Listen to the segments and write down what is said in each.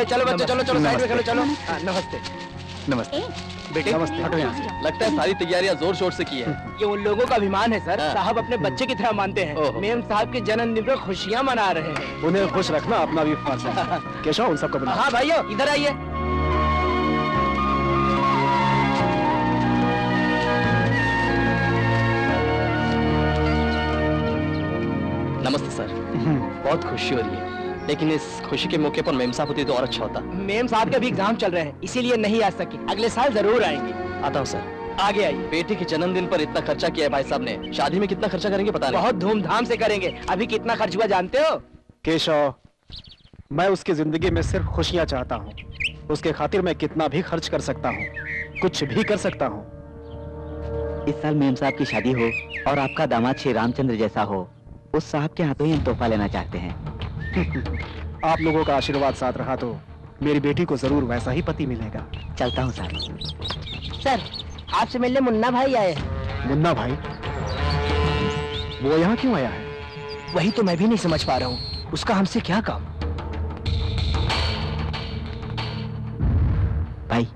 चलो बच्चे, चलो चलो साइड में खेलो, चलो। नमस्ते। नमस्ते बेटे, नमस्ते। हटो यहाँ से। लगता है सारी तैयारियां जोर शोर से की है। ये उन लोगों का अभिमान है सर, साहब अपने बच्चे की तरह मानते हैं। मेम साहब के जन्मदिन पर खुशियाँ मना रहे हैं। उन्हें खुश रखना अपना भी फर्ज है। केशव, उन सबको बुलाओ। हाँ भाइयों, इधर आइए। नमस्ते सर। बहुत खुशी हो रही है, लेकिन इस खुशी के मौके पर मेम साहब होती तो और अच्छा होता। मेम साहब के भी एग्जाम चल रहे हैं, इसीलिए नहीं आ सकी। अगले साल जरूर आएंगे। आता हूँ सर। आगे आइए। बेटे के जन्मदिन पर इतना खर्चा किया है भाई साहब ने, शादी में कितना खर्चा करेंगे पता नहीं। बहुत धूमधाम से करेंगे। अभी कितना खर्च हुआ जानते हो? केशव, मैं उसकी जिंदगी में सिर्फ खुशियां चाहता हूँ। उसके खातिर मैं कितना भी खर्च कर सकता हूँ, कुछ भी कर सकता हूँ। इस साल मेम साहब की शादी हो और आपका दामाद श्री रामचंद्र जैसा हो, उस साहब के हाथों ही हम तोहफा लेना चाहते हैं। आप लोगों का आशीर्वाद साथ रहा तो मेरी बेटी को जरूर वैसा ही पति मिलेगा। चलता हूँ सर। सर, आपसे मिलने मुन्ना भाई आए हैं। मुन्ना भाई? वो यहाँ क्यों आया है? वही तो मैं भी नहीं समझ पा रहा हूँ, उसका हमसे क्या काम? भाई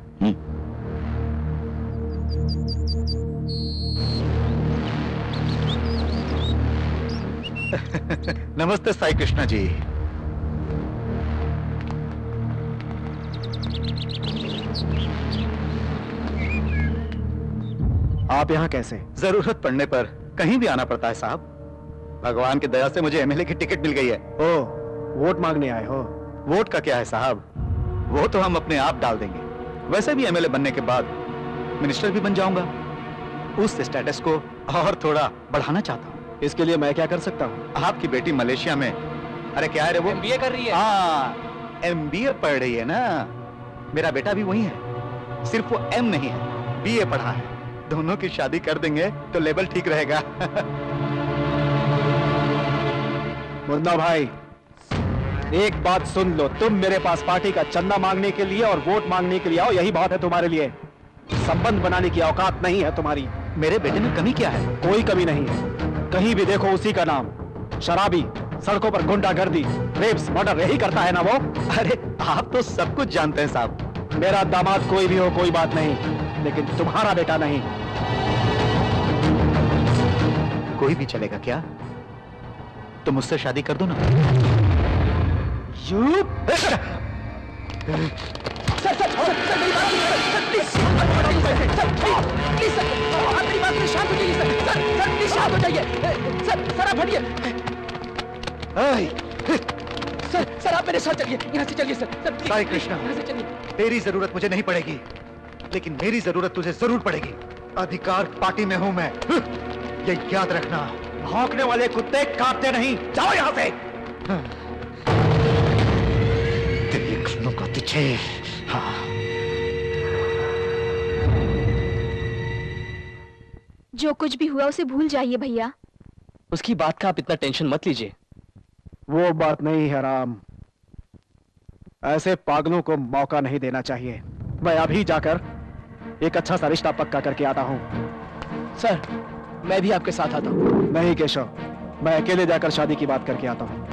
नमस्ते साई कृष्णा जी। आप यहाँ कैसे? जरूरत पड़ने पर कहीं भी आना पड़ता है साहब। भगवान की दया से मुझे एमएलए की टिकट मिल गई है। ओ, वोट मांगने आए हो? वोट का क्या है साहब, वो तो हम अपने आप डाल देंगे। वैसे भी एमएलए बनने के बाद मिनिस्टर भी बन जाऊंगा। उस स्टेटस को और थोड़ा बढ़ाना चाहता हूँ। इसके लिए मैं क्या कर सकता हूँ? आपकी बेटी मलेशिया में, अरे क्या है रे वो, एमबीए कर रही है। हाँ, एमबीए पढ़ रही है ना। मेरा बेटा भी वही है, सिर्फ वो एम नहीं है, बीए पढ़ा है। दोनों की शादी कर देंगे तो लेवल ठीक रहेगा। मुन्ना भाई, एक बात सुन लो, तुम मेरे पास पार्टी का चंदा मांगने के लिए और वोट मांगने के लिए आओ, यही बात है तुम्हारे लिए। संबंध बनाने की औकात नहीं है तुम्हारी। मेरे बेटे में कमी क्या है? कोई कमी नहीं है, कहीं भी देखो उसी का नाम। शराबी, सड़कों पर गुंडागर्दी, रेप्स, मर्डर यही करता है ना वो। अरे आप तो सब कुछ जानते हैं साहब। मेरा दामाद कोई भी हो कोई बात नहीं, लेकिन तुम्हारा बेटा नहीं। कोई भी चलेगा क्या? तो मुझसे शादी कर दो ना। सर सर सर सर मेरी बात सुनिए सर, प्लीज प्लीज सर, आप मेरी बात सुनिए, शांत हो जाइए सर। सर सर प्लीज शांत हो जाइए। सर आप हटिए। सर सर आप मेरे साथ चलिए, यहाँ से चलिए सर। सर साई कृष्णा, यहाँ से चलिए। तेरी जरूरत मुझे नहीं पड़ेगी, लेकिन मेरी जरूरत तुझे जरूर पड़ेगी। अधिकार पार्टी में हूं मैं, ये याद रखना। भौंकने वाले कुत्ते काटते नहीं, जाओ यहाँ से। देख लूंगा तुझे। हाँ। जो कुछ भी हुआ उसे भूल जाइए भैया। उसकी बात का आप इतना टेंशन मत लीजिए। वो बात नहीं है राम, ऐसे पागलों को मौका नहीं देना चाहिए। मैं अभी जाकर एक अच्छा सा रिश्ता पक्का करके आता हूँ। सर मैं भी आपके साथ आता हूँ। नहीं केशव, मैं अकेले जाकर शादी की बात करके आता हूँ।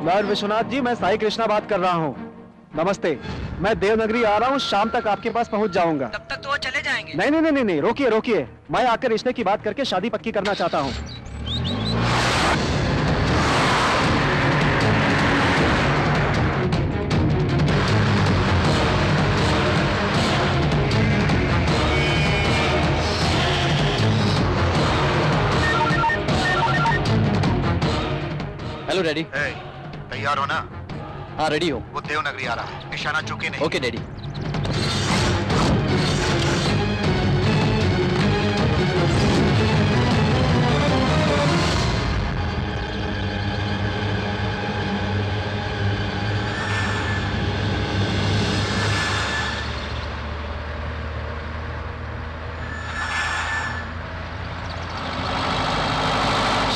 लॉर्ड विश्वनाथ जी, मैं साई कृष्णा बात कर रहा हूँ। नमस्ते, मैं देवनगरी आ रहा हूँ, शाम तक आपके पास पहुँच जाऊंगा। तब तक तो वो चले जाएंगे। नहीं नहीं नहीं नहीं, रोकिए रोकिए, मैं आकर रिश्ते की बात करके शादी पक्की करना चाहता हूँ। Hello daddy. तैयार हो ना? हाँ रेडी हो। वो देवनगरी आ रहा है, निशाना चूके नहीं। Okay daddy.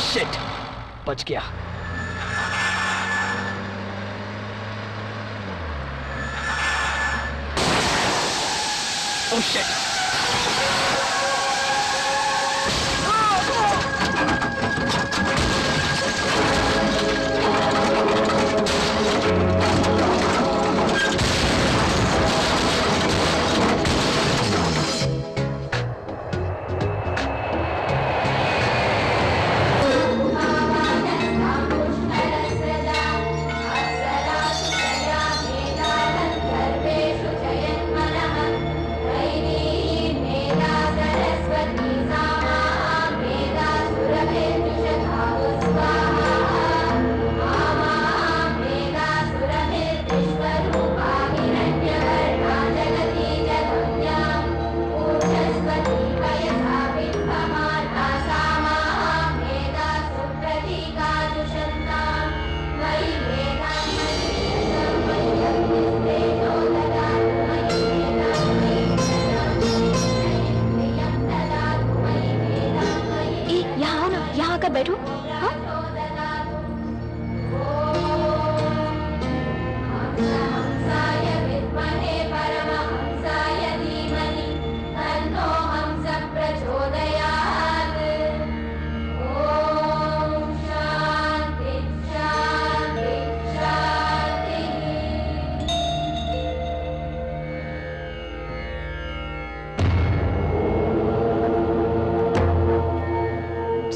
शिट, बच गया। Oh shit!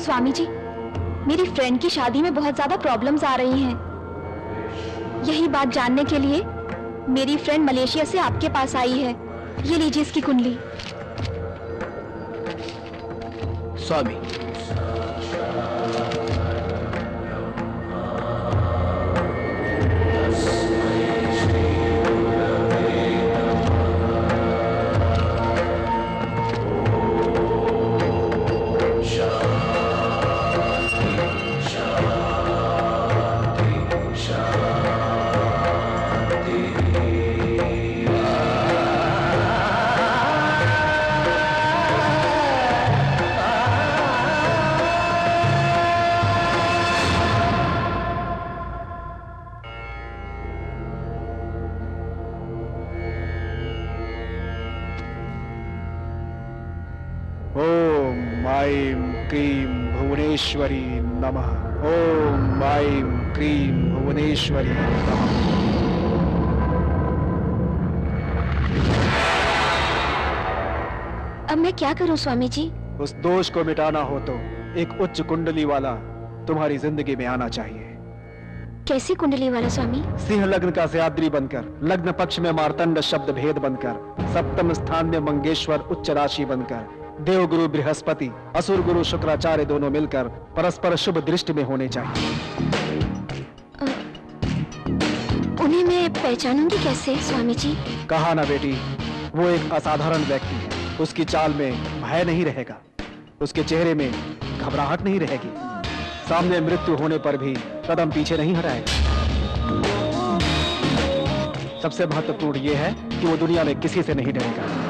स्वामी जी, मेरी फ्रेंड की शादी में बहुत ज्यादा प्रॉब्लम्स आ रही हैं। यही बात जानने के लिए मेरी फ्रेंड मलेशिया से आपके पास आई है। ये लीजिए इसकी कुंडली। स्वामी, ओम ऐं क्रीं भुवनेश्वरी नमः। ओम ऐं क्रीं भुवनेश्वरी नमः। अब मैं क्या करूं स्वामी जी? उस दोष को मिटाना हो तो एक उच्च कुंडली वाला तुम्हारी जिंदगी में आना चाहिए। कैसी कुंडली वाला स्वामी? सिंह लग्न का सयाद्री बनकर, लग्न पक्ष में मार्तंड शब्द भेद बनकर, सप्तम स्थान में मंगेश्वर उच्च राशि बनकर, देवगुरु बृहस्पति, असुर गुरु शुक्राचार्य दोनों मिलकर परस्पर शुभ दृष्टि में होने चाहिए। उन्हें मैं पहचानूंगी कैसे स्वामी जी? कहा ना बेटी, वो एक असाधारण व्यक्ति है। उसकी चाल में भय नहीं रहेगा, उसके चेहरे में घबराहट नहीं रहेगी, सामने मृत्यु होने पर भी कदम पीछे नहीं हटाएगा। सबसे महत्वपूर्ण यह है कि वो दुनिया में किसी से नहीं डरेगा।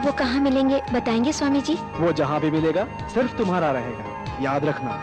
वो कहाँ मिलेंगे बताएंगे स्वामी जी? वो जहां भी मिलेगा सिर्फ तुम्हारा रहेगा, याद रखना।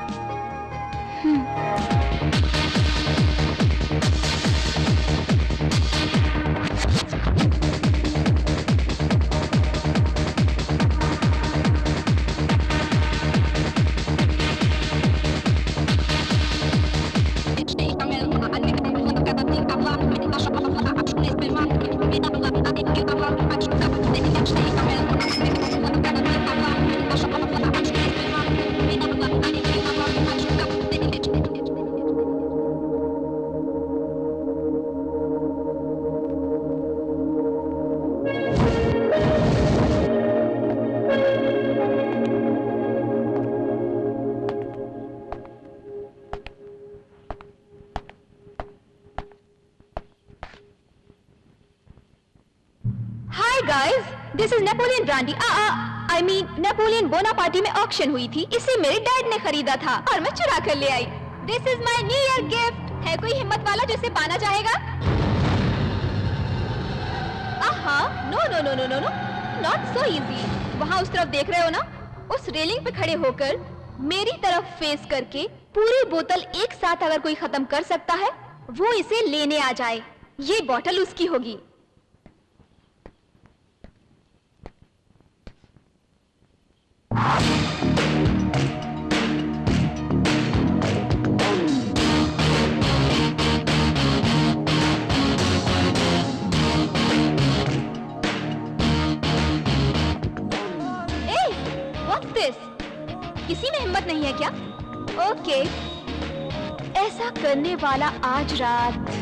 Guys, this is Napoleon brandy. I mean Napoleon Bonaparte में ऑक्शन हुई थी, इसे मेरे डैड ने खरीदा था और मैं चुरा कर ले आई। This is my new year gift. है कोई हिम्मत वाला जो इसे पाना चाहेगा? No no no no no no, not so easy. वहाँ उस तरफ देख रहे हो ना, उस रेलिंग पे खड़े होकर मेरी तरफ फेस करके पूरी बोतल एक साथ अगर कोई खत्म कर सकता है, वो इसे लेने आ जाए। ये बोतल उसकी होगी। किसी में हिम्मत नहीं है क्या? ओके, ऐसा करने वाला आज रात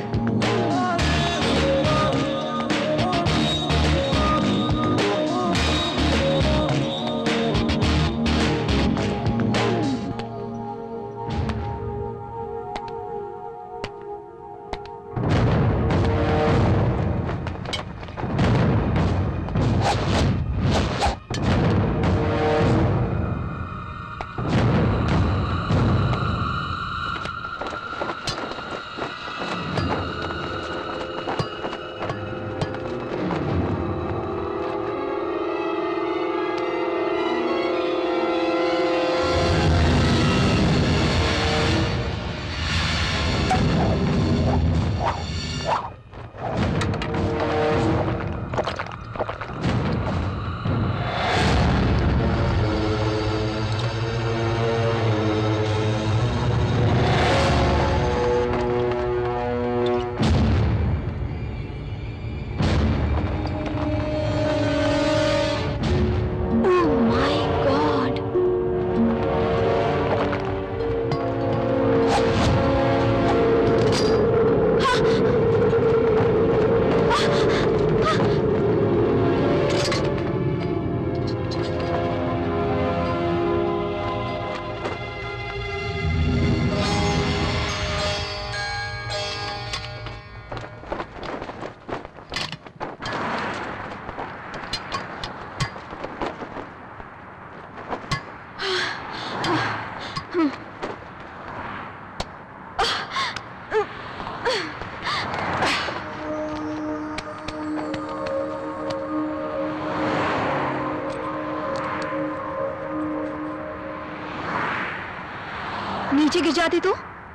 नीचे गिर जाती तो?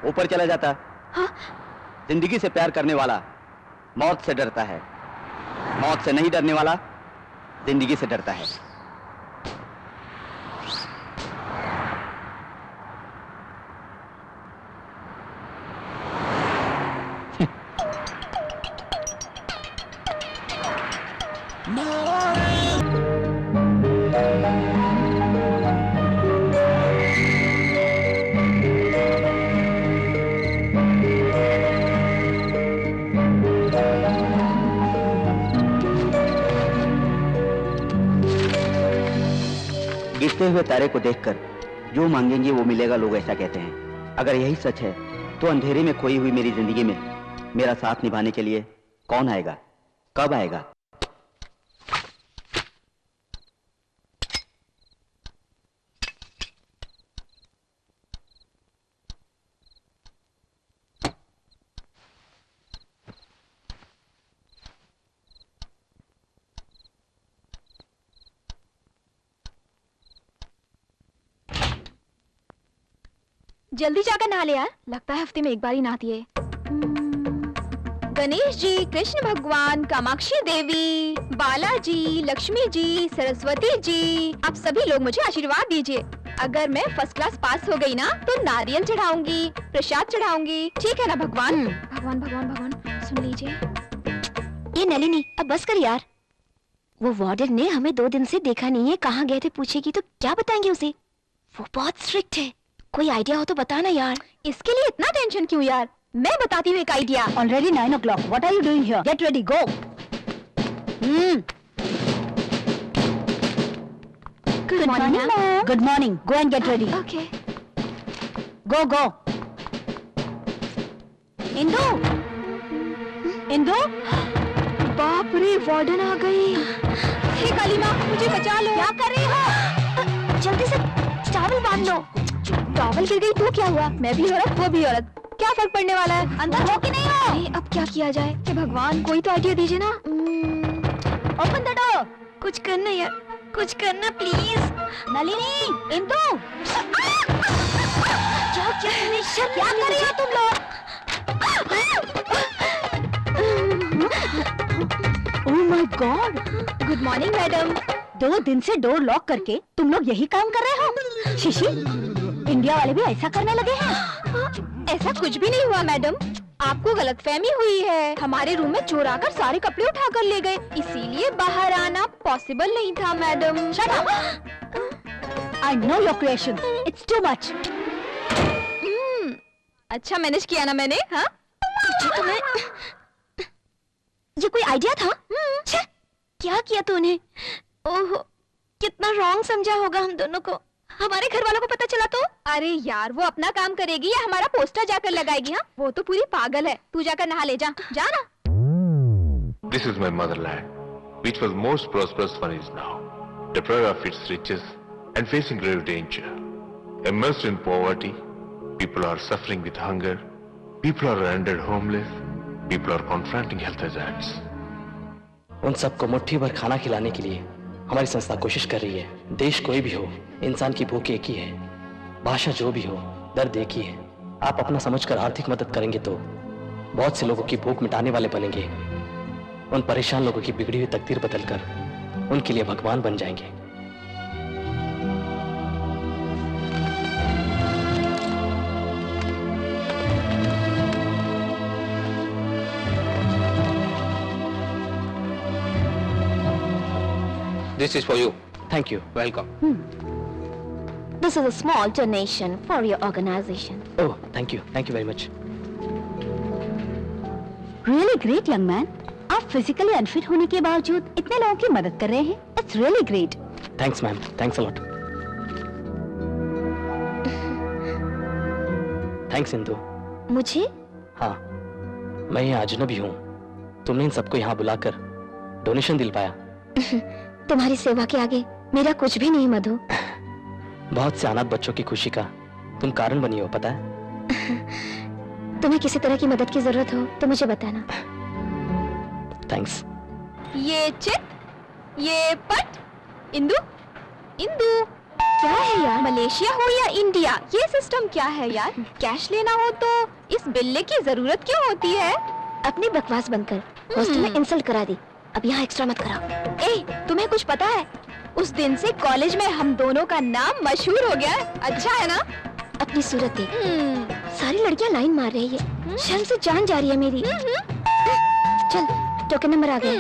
ऊपर चला जाता। हाँ? जिंदगी से प्यार करने वाला मौत से डरता है, मौत से नहीं डरने वाला जिंदगी से डरता है। गिरते हुए तारे को देखकर जो मांगेंगे वो मिलेगा, लोग ऐसा कहते हैं। अगर यही सच है तो अंधेरे में खोई हुई मेरी जिंदगी में मेरा साथ निभाने के लिए कौन आएगा, कब आएगा? जल्दी जाकर नहा ले यार, लगता है हफ्ते में एक बार ही नहाती है। गणेश जी, कृष्ण भगवान, कामाक्षी देवी, बालाजी, लक्ष्मी जी, सरस्वती जी, आप सभी लोग मुझे आशीर्वाद दीजिए। अगर मैं फर्स्ट क्लास पास हो गई ना तो नारियल चढ़ाऊंगी, प्रसाद चढ़ाऊंगी, ठीक है ना भगवान? भगवान भगवान भगवान सुन लीजिए। ये नलिनी अब बस कर यार। वो वार्डन ने हमें 2 दिन से देखा नहीं है, कहाँ गए थे पूछेगी तो क्या बताएंगे उसे? वो बहुत स्ट्रिक्ट है, कोई आइडिया हो तो बताना यार। इसके लिए इतना टेंशन क्यों यार, मैं बताती हूँ एक idea. Already 9 o'clock. What are you doing here? Get ready, go. Good morning, ma'am. Good morning. Go and get ready. Okay. Go, go. Indu, Indu, बाप रे, वार्डन आ गई। हे काली माँ, मुझे बचा लो। क्या कर रही हो? जल्दी से टॉवल बांध लो। टॉवल गिर गई तो क्या हुआ? मैं भी औरत, वो भी औरत, क्या फर्क पड़ने वाला है? अंदर हो कि नहीं हो? अरे अब क्या किया जाए? कि भगवान कोई तो आइडिया दीजिए ना। Open the door. कुछ करना यार, कुछ करना प्लीज। नलिनी, इंदु, क्या कर रही हो तुम लोग? Oh my God. Good morning madam. 2 दिन से डोर लॉक करके तुम लोग यही काम कर रहे हो? शिशी, इंडिया वाले भी ऐसा करने लगे हैं? ऐसा कुछ भी नहीं हुआ मैडम, आपको गलतफहमी हुई है। हमारे रूम में चोर आकर सारे कपड़े उठा कर ले गए, इसीलिए बाहर आना पॉसिबल नहीं था madam. Shut up! I know your creation. It's too much. अच्छा मैनेज किया ना मैंने, हाँ? ये कोई आइडिया था? छे, क्या किया तूने? ओह, कितना रॉन्ग समझा होगा हम दोनों को। हमारे घर वालों को पता चला तो? अरे यार, वो अपना काम करेगी या हमारा पोस्टर जाकर लगाएगी? हाँ, वो तो पूरी पागल है। तू जाकर नहा ले, जा ना। This is my motherland, which was most prosperous one is now, deprived of its riches and facing grave danger. Immersed in poverty, people are suffering with hunger, people are rendered homeless, people are confronting health hazards. उन सबको मुट्ठी भर खाना खिलाने के लिए हमारी संस्था कोशिश कर रही है। देश कोई भी हो, इंसान की भूख एक ही है, भाषा जो भी हो, दर्द एक ही है। आप अपना समझकर आर्थिक मदद करेंगे तो बहुत से लोगों की भूख मिटाने वाले बनेंगे। उन परेशान लोगों की बिगड़ी हुई तकदीर बदलकर उनके लिए भगवान बन जाएंगे। This is for you. Thank you. Welcome. This is a small donation for your organization. Oh, thank you. Thank you very much. Really great, young man. आप फिजिकली अनफिट होने के बावजूद इतने लोगों की मदद कर रहे हैं। It's really great. Thanks, ma'am. Thanks a lot. Thanks, Indu. मुझे? हाँ, मैं यहाँ अजनबी हूँ। तुमने इन सबको यहाँ बुलाकर डोनेशन दिल पाया। तुम्हारी सेवा के आगे मेरा कुछ भी नहीं मधु। बहुत से अनाथ बच्चों की खुशी का तुम कारण बनी हो, पता है? तुम्हें किसी तरह की मदद की जरूरत हो तो मुझे बताना। थैंक्स। ये चित, ये पट, इंदु, इंदु। क्या है यार, मलेशिया हो या इंडिया, ये सिस्टम क्या है यार? कैश लेना हो तो इस बिल्ले की जरूरत क्यों होती है? अपनी बकवास बंद कर। हॉस्टल में इंसल्ट करा दी, अब यहाँ एक्स्ट्रा मत कराओ। ए, तुम्हें कुछ पता है? उस दिन से कॉलेज में हम दोनों का नाम मशहूर हो गया है। अच्छा है ना? अपनी सूरत देख, सारी लड़कियां लाइन मार रही है, शर्म से जान जा रही है मेरी। चल, टोकन नंबर आ गया।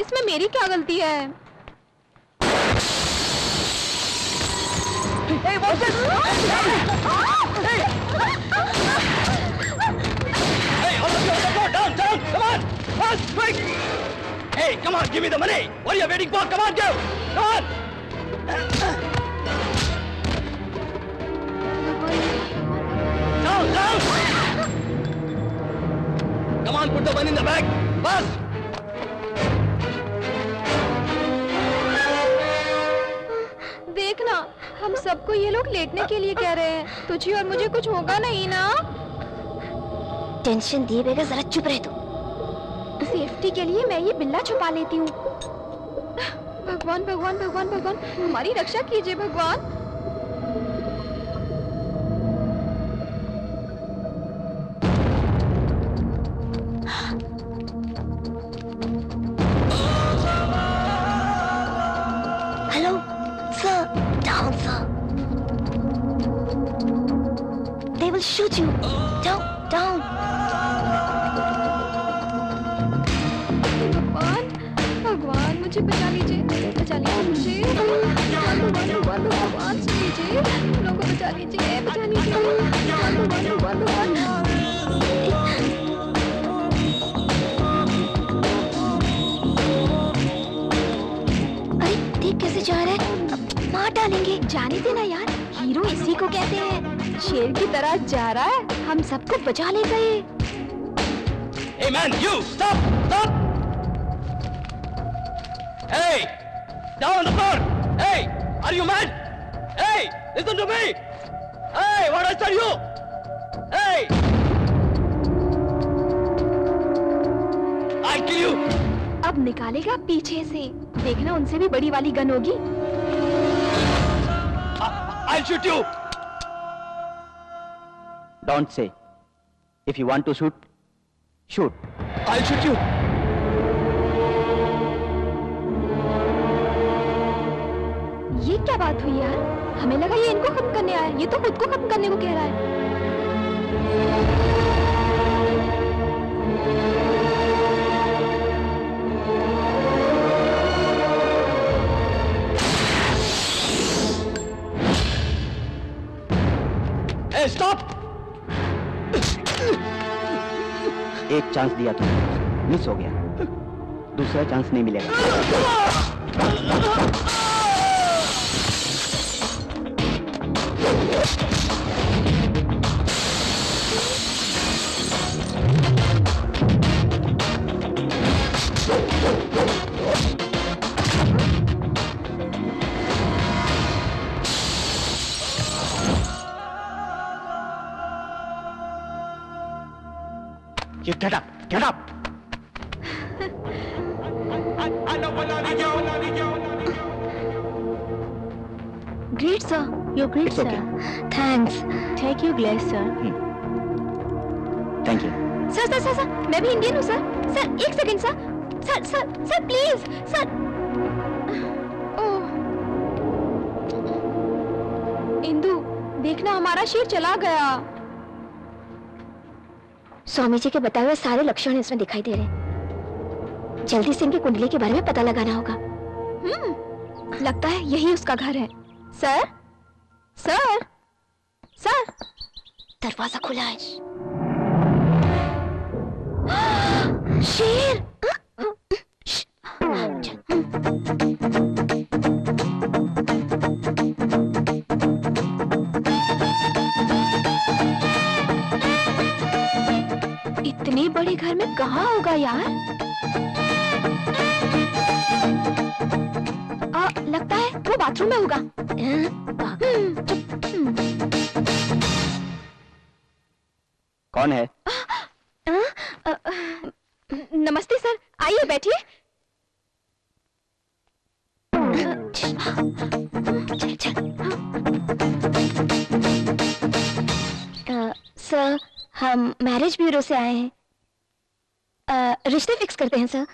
इसमें मेरी क्या गलती है? Hey, come on, give me the money. What are you waiting for? Come on, go. Come on. Down, down. Come on, put the money in the bag. Fast. देखना, हम सबको ये लोग लेटने के लिए कह रहे हैं। तुझे और मुझे कुछ होगा नहीं ना? टेंशन दिए बगैर जरा चुप रह तू। सेफ्टी के लिए मैं ये बिल्ला छुपा लेती हूँ। भगवान भगवान भगवान भगवान, हमारी रक्षा कीजिए भगवान। Hello sir, down sir. They will shoot you. Down, down. भगवान मुझे बचा लीजिए, बचा लीजिए मुझे। भगवान भगवान भगवान सुन लीजिए, हम लोगों को बचा लीजिए, बचा लीजिए। भगवान भगवान भगवान। अरे देख कैसे जा रहा है, मार डालेंगे। जाने देना यार, हीरो इसी को कहते हैं। शेर की तरह जा रहा है, हम सबको बचा ले गए। Hey man, you stop, stop. Hey, down on the floor. Hey, are you mad? Hey, listen to me. Hey, what I tell you? Hey, I'll kill you. अब निकालेगा पीछे से, देखना उनसे भी बड़ी वाली गन होगी। I'll shoot you. Don't say. If you want to shoot, shoot. I'll shoot you. ये क्या बात हुई यार? हमें लगा ये इनको खत्म करने आया, ये तो खुद को खत्म करने को कह रहा है। Hey, stop! एक चांस दिया तुमने, मिस हो गया, दूसरा चांस नहीं मिलेगा। Get up! Get up! Great sir, you're great It's sir. okay. Thanks. Take your glass sir. Thank you. Sir, मैं भी इंडियन हूँ सर। सर एक second sir, sir please sir. Oh, Indu देखना हमारा शेर चला गया। स्वामी जी के बताए हुए सारे लक्षण इसमें दिखाई दे रहे हैं। जल्दी से इनकी कुंडली के बारे में पता लगाना होगा। लगता है यही उसका घर है। सर, सर, सर, दरवाजा खुला है। शेर! इतने बड़े घर में कहाँ होगा यार? लगता है वो बाथरूम में होगा। कौन है? नमस्ते सर, आइए बैठिए। सर, हम मैरिज ब्यूरो से आए हैं। रिश्ते फिक्स करते हैं सर।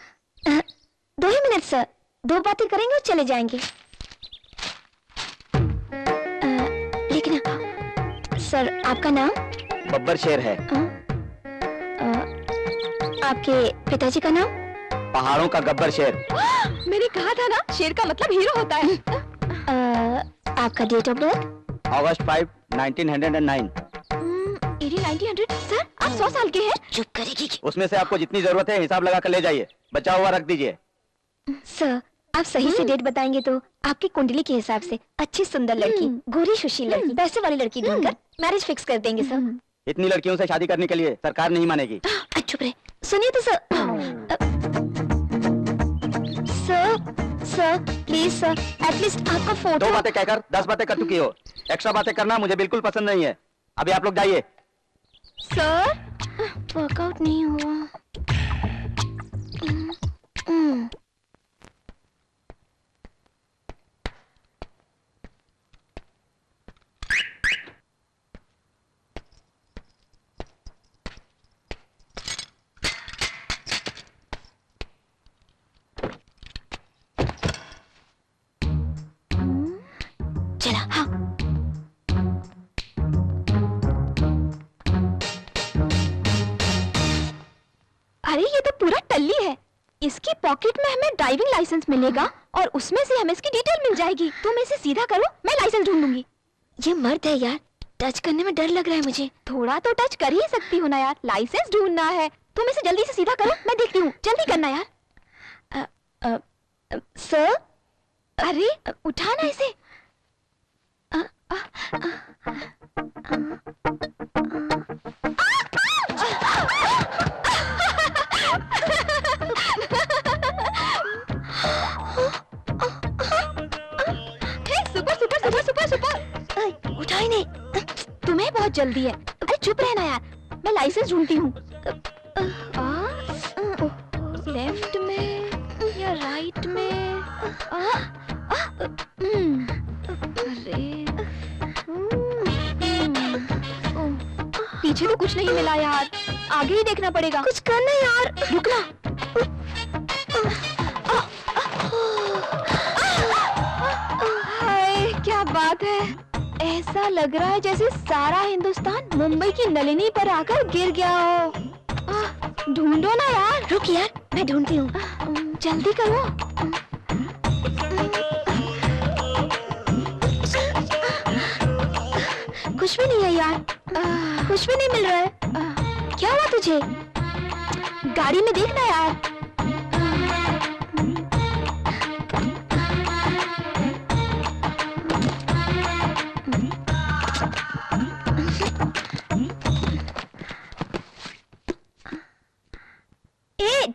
2 ही मिनट सर, 2 बातें करेंगे और चले जाएंगे। लेकिन सर, आपका नाम? बब्बर शेर है। आपके पिताजी का नाम? पहाड़ों का गब्बर शेर। मैंने कहा था ना, शेर का मतलब हीरो होता है। आपका date of birth? August 5, 1909। 1900? Sir, आप 100 साल के हैं? चुप करेगी। उसमें से आपको जितनी जरूरत है हिसाब लगा कर ले जाइए, बचा हुआ रख दीजिए। सर, आप सही से डेट बताएंगे तो आपकी कुंडली के हिसाब से अच्छी सुंदर लड़की, गोरी सुशील लड़की, पैसे वाली लड़की ढूंढकर मैरिज फिक्स कर देंगे सर। इतनी लड़कियों से शादी करने के लिए सरकार नहीं मानेगी। चुप रहे। सुनिए तो sir. Sir please sir, at least आपका फोटो। 2 बातें कहकर 10 बातें कर चुकी हो। एक्स्ट्रा बातें करना मुझे बिल्कुल पसंद नहीं है। अभी आप लोग जाइए। सर, वर्कआउट नहीं हुआ। चला। हाँ। अरे ये तो पूरा टल्ली है। इसकी पॉकेट में हमें ड्राइविंग लाइसेंस मिलेगा और उसमें से हमें इसकी डिटेल मिल जाएगी। तुम इसे सीधा करो, मैं लाइसेंस ढूंढ लूंगी। ये मर्द है यार, टच करने में डर लग रहा है मुझे। थोड़ा तो टच कर ही सकती हो ना यार, लाइसेंस ढूंढना है। तुम इसे जल्दी से सीधा करो, मैं देखती हूँ। जल्दी करना यार। सर, अरे उठाना इसे। Super super super super super. उठा ही नहीं। तुम्हें बहुत जल्दी है। अरे चुप रहना यार, मैं लाइसेंस ढूंढती हूँ। लेफ्ट में या राइट में? अरे पीछे तो कुछ नहीं मिला यार, आगे ही देखना पड़ेगा। कुछ करना यार। रुकना। हाय क्या बात है। ऐसा लग रहा है जैसे सारा हिंदुस्तान मुंबई की नलिनी पर आकर गिर गया हो। ढूंढो ना यार। रुक यार, मैं ढूंढती हूँ। जल्दी करो। कुछ भी नहीं है यार, कुछ भी नहीं मिल रहा है। क्या हुआ तुझे? गाड़ी में देखना यार।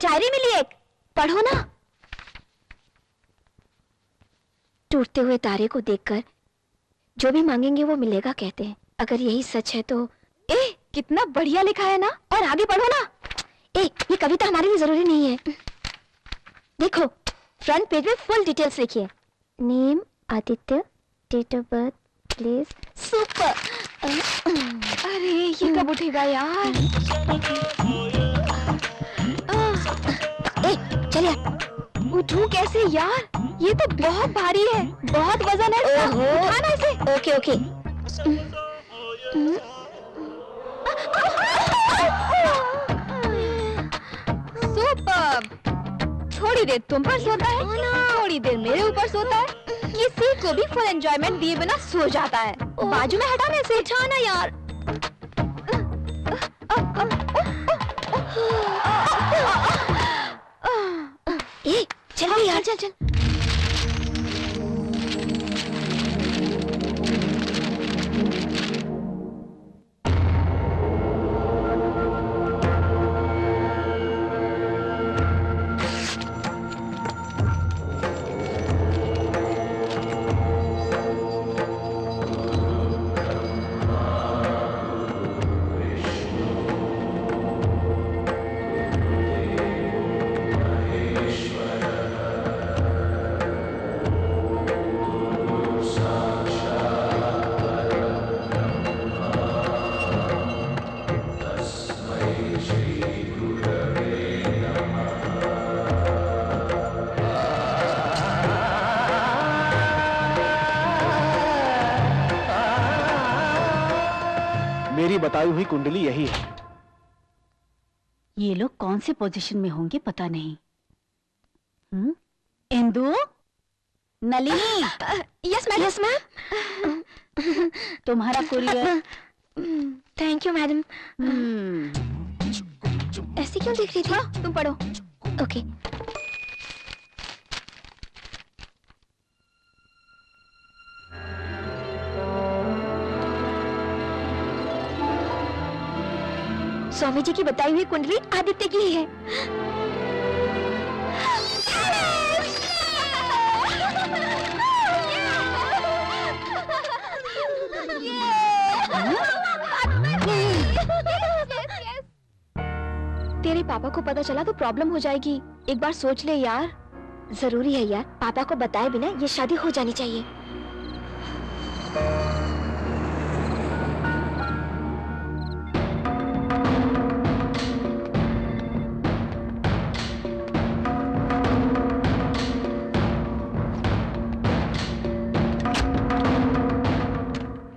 डायरी मिली एक, पढ़ो ना। टूटते हुए तारे को देखकर जो भी मांगेंगे वो मिलेगा कहते हैं। अगर यही सच है तो। कितना बढ़िया लिखा है ना। और आगे पढ़ो ना। ये कविता हमारे लिए जरूरी नहीं है। देखो फ्रंट पेज में फुल डिटेल्स लिखिए। Name Aditya, date of birth, place. Super. अरे ये कब उठेगा यार? चल यार। उठूं कैसे यार? ये तो बहुत भारी है, बहुत वजन है इसका। उठाना इसे। Okay okay. सुपर। थोड़ी देर तुम पर सोता है, थोड़ी देर मेरे ऊपर सोता है। किसी को भी फुल एंजॉयमेंट दिए बिना सो जाता है। बाजू में हटाने से। उठाना यार। चल यार, चल चल। मेरी बताई हुई कुंडली यही है। ये लोग कौन से पोजीशन में होंगे पता नहीं। Indu, Nalini. Yes ma'am. Yes ma'am. तुम्हारा कुरियर। Thank you madam. ऐसे क्यों देख रही थी? तुम पढ़ो। ओके। स्वामी जी की बताई हुई कुंडली आदित्य की ही है। तेरे पापा को पता चला तो प्रॉब्लम हो जाएगी। एक बार सोच ले यार। जरूरी है यार, पापा को बताए बिना ये शादी हो जानी चाहिए।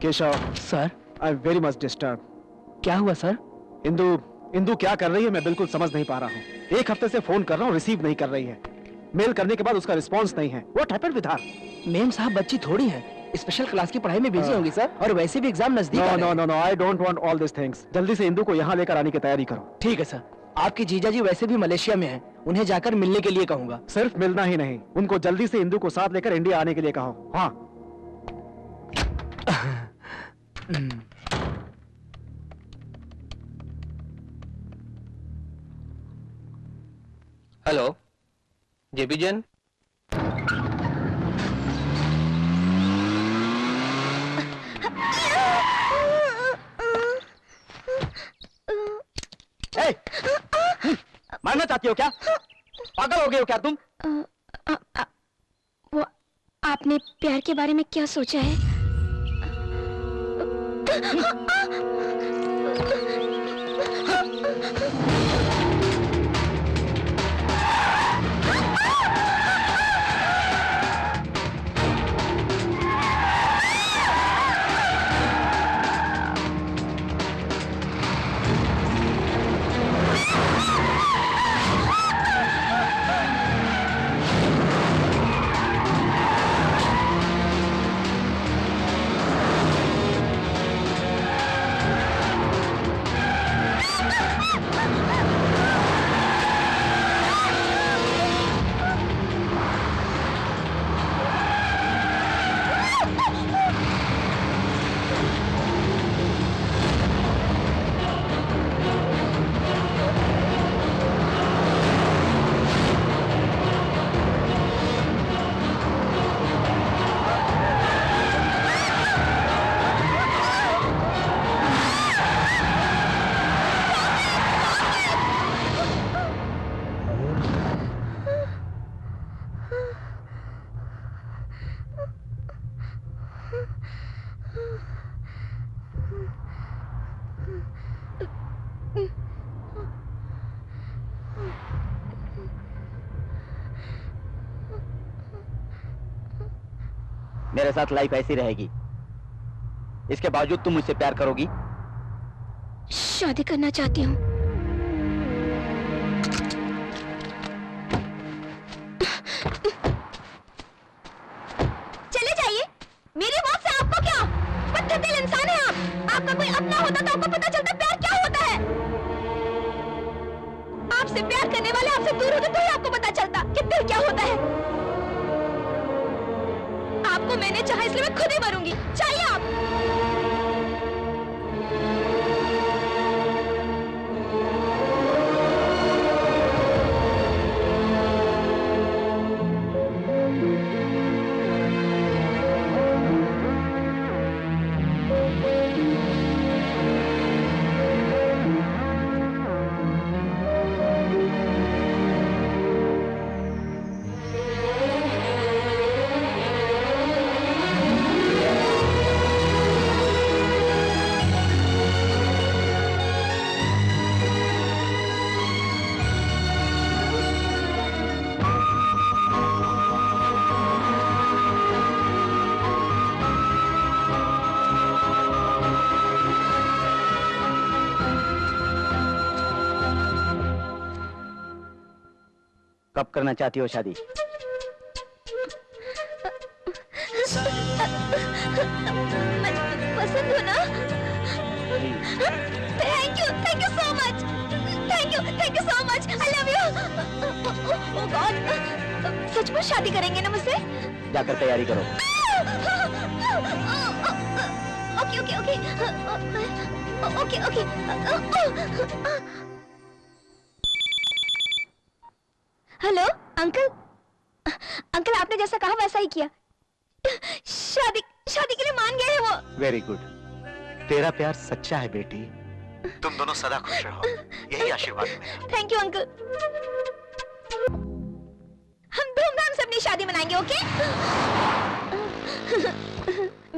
Keshav sir. I am very much disturb. क्या हुआ सर? इंदु क्या कर रही है मैं बिल्कुल समझ नहीं पा रहा हूँ। एक हफ्ते से फोन कर रहा हूँ, रिसीव नहीं कर रही है। मेल करने के बाद उसका रिस्पांस नहीं है। What happened with her? Ma'am साहब बच्ची थोड़ी है, स्पेशल क्लास की पढ़ाई में बिजी होंगी सर, और वैसे भी एग्जाम नजदीक आ रहे हैं। No, I don't want all this things. जल्दी से इंदु को यहाँ लेकर आने की तैयारी करो। ठीक है सर। आपके जीजा जी वैसे भी मलेशिया में हैं, उन्हें जाकर मिलने के लिए कहूंगा। सिर्फ मिलना ही नहीं, उनको जल्दी से इंदु को साथ लेकर इंडिया आने के लिए कहो। हाँ। हेलो जेबी जैन। मारना चाहती हो क्या? पागल हो गए हो क्या तुम? वो आपने प्यार के बारे में क्या सोचा है? मेरे साथ लाइफ ऐसी रहेगी, इसके बावजूद तुम मुझसे प्यार करोगी? शादी करना चाहती हूँ। चले जाइए, मेरी मौत से आपको क्या? पत्थर दिल इंसान है आप। आपका कोई अपना होता तो आपको पता चलता प्यार क्या होता है। आपसे प्यार करने वाले आपसे दूर होते तो ही आपको पता चलता कि दिल क्या होता है। आपको मैंने चाहा इसलिए मैं खुद ही मरूंगी। चाहिए आप? कब करना चाहती हो शादी? मैं पसंद हूँ ना? Thank you so much, thank you so much, I love you. Oh God, सचमुच शादी करेंगे ना मुझसे? जाकर तैयारी करो। Okay okay okay okay okay. Hello uncle, uncle आपने जैसा कहा वैसा ही किया। शादी शादी के लिए मान गए हैं वो। वेरी गुड, तेरा प्यार सच्चा है बेटी। तुम दोनों सदा खुश रहो, यही आशीर्वाद मेरा। Thank you uncle. हम धूमधाम से अपनी शादी मनाएंगे, ओके?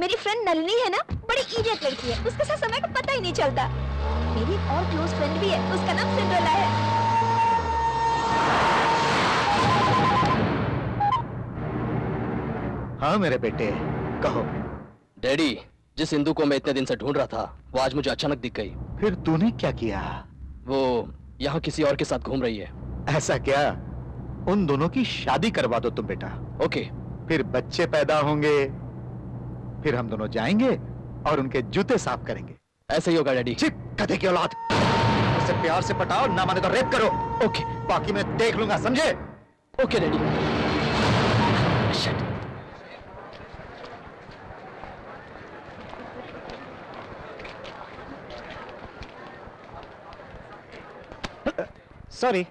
मेरी फ्रेंड नलिनी है ना, बड़ी इडियट लड़की है, उसके साथ समय का पता ही नहीं चलता। मेरी एक और क्लोज फ्रेंड भी है, उसका नाम सिंड्रेला है। हाँ मेरे बेटे, कहो। डैडी, जिस हिंदू को मैं इतने दिन से ढूंढ रहा था वो आज मुझे अचानक दिख गई। फिर तूने क्या किया? वो यहाँ किसी और के साथ घूम रही है। ऐसा क्या? उन दोनों की शादी करवा दो तुम बेटा। ओके। फिर बच्चे पैदा होंगे, फिर हम दोनों जाएंगे और उनके जूते साफ करेंगे। ऐसे ही होगा डैडी। चिप गधे की औलाद, उसे प्यार से पटाओ, ना माने तो रेप करो। ओके। बाकी मैं देख लूंगा, समझे? Okay daddy. Sorry.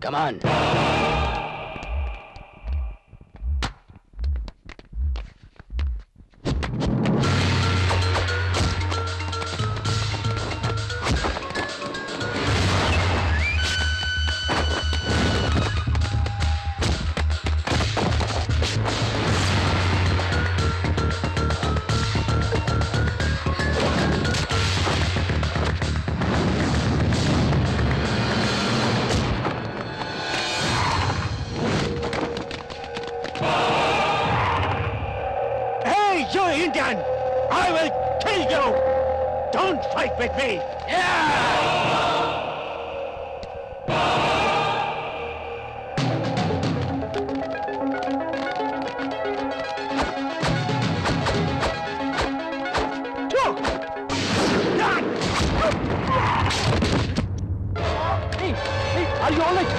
Come on. You Indian! I will kill you! Don't fight with me! Hey, are you all right?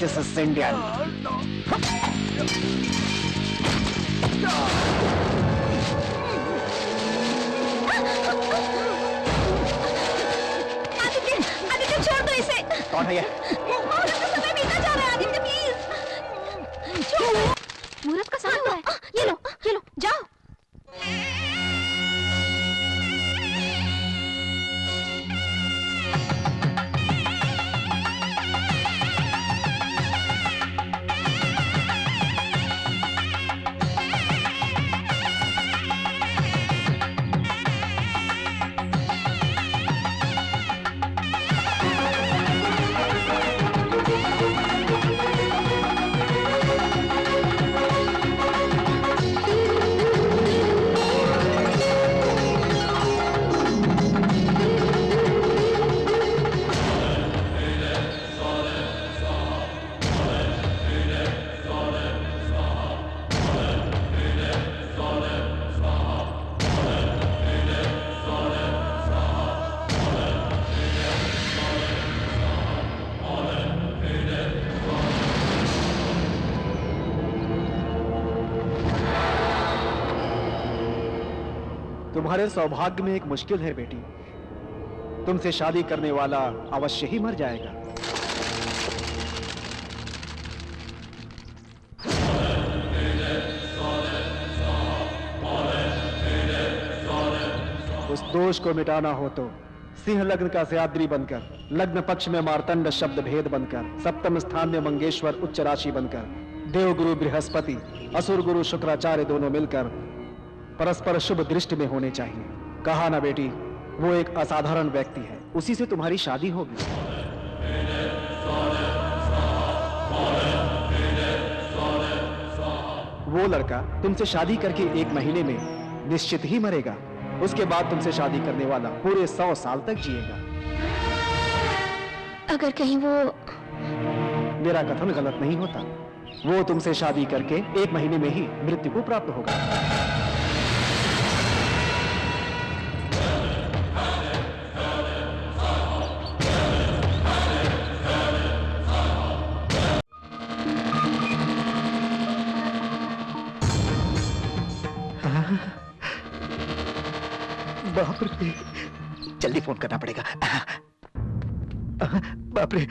This is Indian. Aditya छोड़ दो इसे। कौन है ये? मुहूर्त का समय बीता जा रहा है आदित्य, प्लीज छोड़ दो। मुहूर्त का समय हुआ है। ये लो जाओ। तुम्हारे सौभाग्य में एक मुश्किल है बेटी। तुमसे शादी करने वाला अवश्य ही मर जाएगा। उस दोष को मिटाना हो तो सिंह लग्न का सयाद्री बनकर, लग्न पक्ष में मार्तंड शब्द भेद बनकर, सप्तम स्थान में मंगेश्वर उच्च राशि बनकर, देव गुरु बृहस्पति, असुर गुरु शुक्राचार्य दोनों मिलकर परस्पर शुभ दृष्टि में होने चाहिए। कहा ना बेटी, वो एक असाधारण व्यक्ति है, उसी से तुम्हारी शादी होगी। वो लड़का तुमसे शादी करके 1 महीने में निश्चित ही मरेगा। उसके बाद तुमसे शादी करने वाला पूरे 100 साल तक जिएगा। अगर कहीं वो मेरा कथन गलत नहीं होता, वो तुमसे शादी करके 1 महीने में ही मृत्यु को प्राप्त होगा। बाप रे, जल्दी फोन करना पड़ेगा। बाप रे,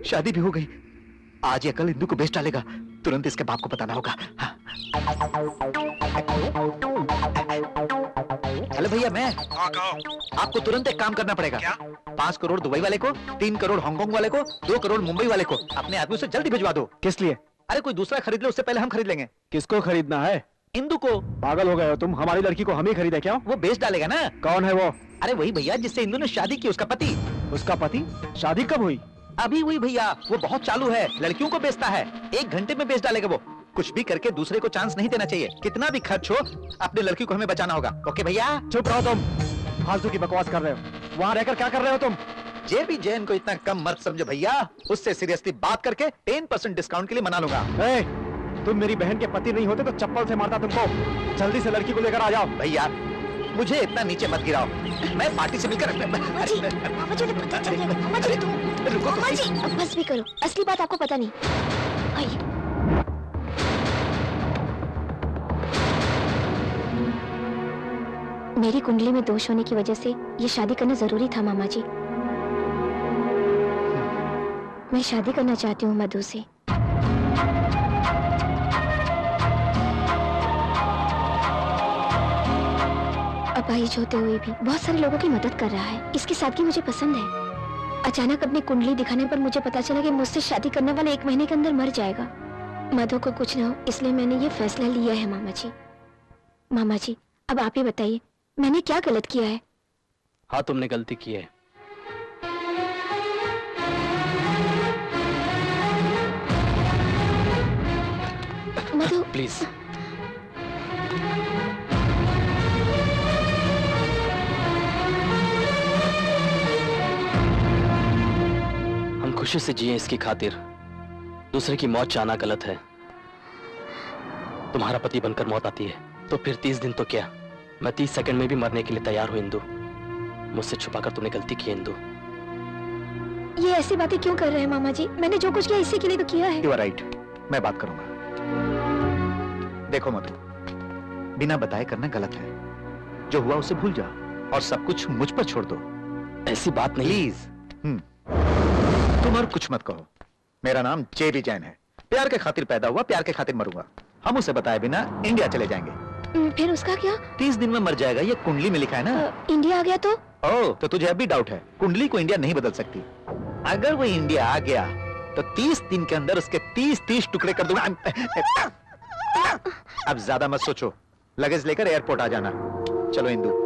शादी भी हो गई। आज या कल इंदू को बेच डालेगा। तुरंत इसके बाप को बताना होगा। हेलो भैया, मैं आपको तुरंत एक काम करना पड़ेगा। 5 करोड़ दुबई वाले को, 3 करोड़ हांगकांग वाले को, 2 करोड़ मुंबई वाले को अपने आदमियों से जल्दी भिजवा दो। किस लिए? अरे कोई दूसरा खरीद ले, उससे पहले हम खरीद लेंगे। किसको खरीदना है? इंदू को। पागल हो गए हो तुम? हमारी लड़की को हम ही खरीदे क्या? वो बेच डालेगा ना। कौन है वो? अरे वही भैया जिससे इंदू ने शादी की, उसका पति। उसका पति? शादी कब हुई? अभी हुई भैया। वो बहुत चालू है, लड़कियों को बेचता है। 1 घंटे में बेच डालेगा वो। कुछ भी करके दूसरे को चांस नहीं देना चाहिए। कितना भी खर्च हो, अपनी लड़की को हमें बचाना होगा। ओके भैया? चुप रहो तुम, फालतू की बकवास कर रहे हो। वहाँ रहकर क्या कर रहे हो तुम? जेबी जैन को इतना कम मत समझो भैया। उससे सीरियसली बात करके 10% डिस्काउंट के लिए मना लूंगा। तुम मेरी बहन के पति नहीं होते तो चप्पल से मारता तुमको। जल्दी से लड़की को लेकर आ जाओ। भैया मुझे इतना नीचे मत गिराओ। मैं पार्टी से मिलकर रुको। अब बस भी करो, असली बात आपको पता नहीं। आइए। मेरी कुंडली में दोष होने की वजह से ये शादी करना जरूरी था मामा जी। मैं शादी करना चाहती हूँ मधु से। अपाहिज होते हुए भी बहुत सारे लोगों की मदद कर रहा है। इसकी सादगी मुझे पसंद है। अचानक अपनी कुंडली दिखाने पर मुझे पता चला कि मुझसे शादी करने वाला 1 महीने के अंदर मर जाएगा। मधु को कुछ न हो इसलिए मैंने ये फैसला लिया है मामा जी। मामा जी अब आप ही बताइए, मैंने क्या गलत किया है? हाँ, तुमने गलती की है। मधु प्लीज। हम खुशी से जिए इसकी खातिर दूसरे की मौत चाहना गलत है। तुम्हारा पति बनकर मौत आती है तो फिर 30 दिन तो क्या, मैं 30 सेकंड में भी मरने के लिए तैयार हूं इंदु। मुझसे छुपाकर तूने गलती की इंदु। ये ऐसी बातें क्यों कर रहे हैं मामा जी? मैंने जो कुछ किया इसी के लिए तो किया है। You are right. मैं बात करूंगा। देखो मधु, बिना बताए करना गलत है। जो हुआ उसे भूल जाओ और सब कुछ मुझ पर छोड़ दो। ऐसी बात नहीं। प्लीज। तुम और कुछ मत कहो। मेरा नाम जेबी जैन है। प्यार के खातिर पैदा हुआ, प्यार के खातिर मरूंगा। हम उसे बताए बिना इंडिया चले जाएंगे। फिर उसका क्या? 30 दिन में मर जाएगा, ये कुंडली में लिखा है ना। इंडिया आ गया तो? ओह, तो तुझे अभी डाउट है? कुंडली को इंडिया नहीं बदल सकती। अगर वो इंडिया आ गया तो 30 दिन के अंदर उसके 30 टुकड़े कर दूंगा। अब ज्यादा मत सोचो, लगेज लेकर एयरपोर्ट आ जाना। चलो इंदु।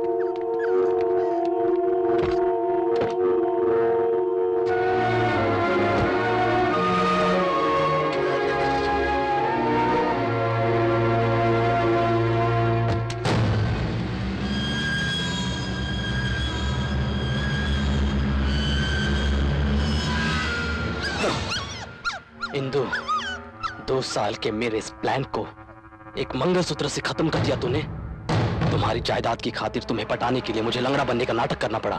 इंदु, 2 साल के मेरे इस प्लान को एक मंगलसूत्र से खत्म कर दिया तूने। तुम्हारी जायदाद की खातिर तुम्हें पटाने के लिए मुझे लंगड़ा बनने का नाटक करना पड़ा,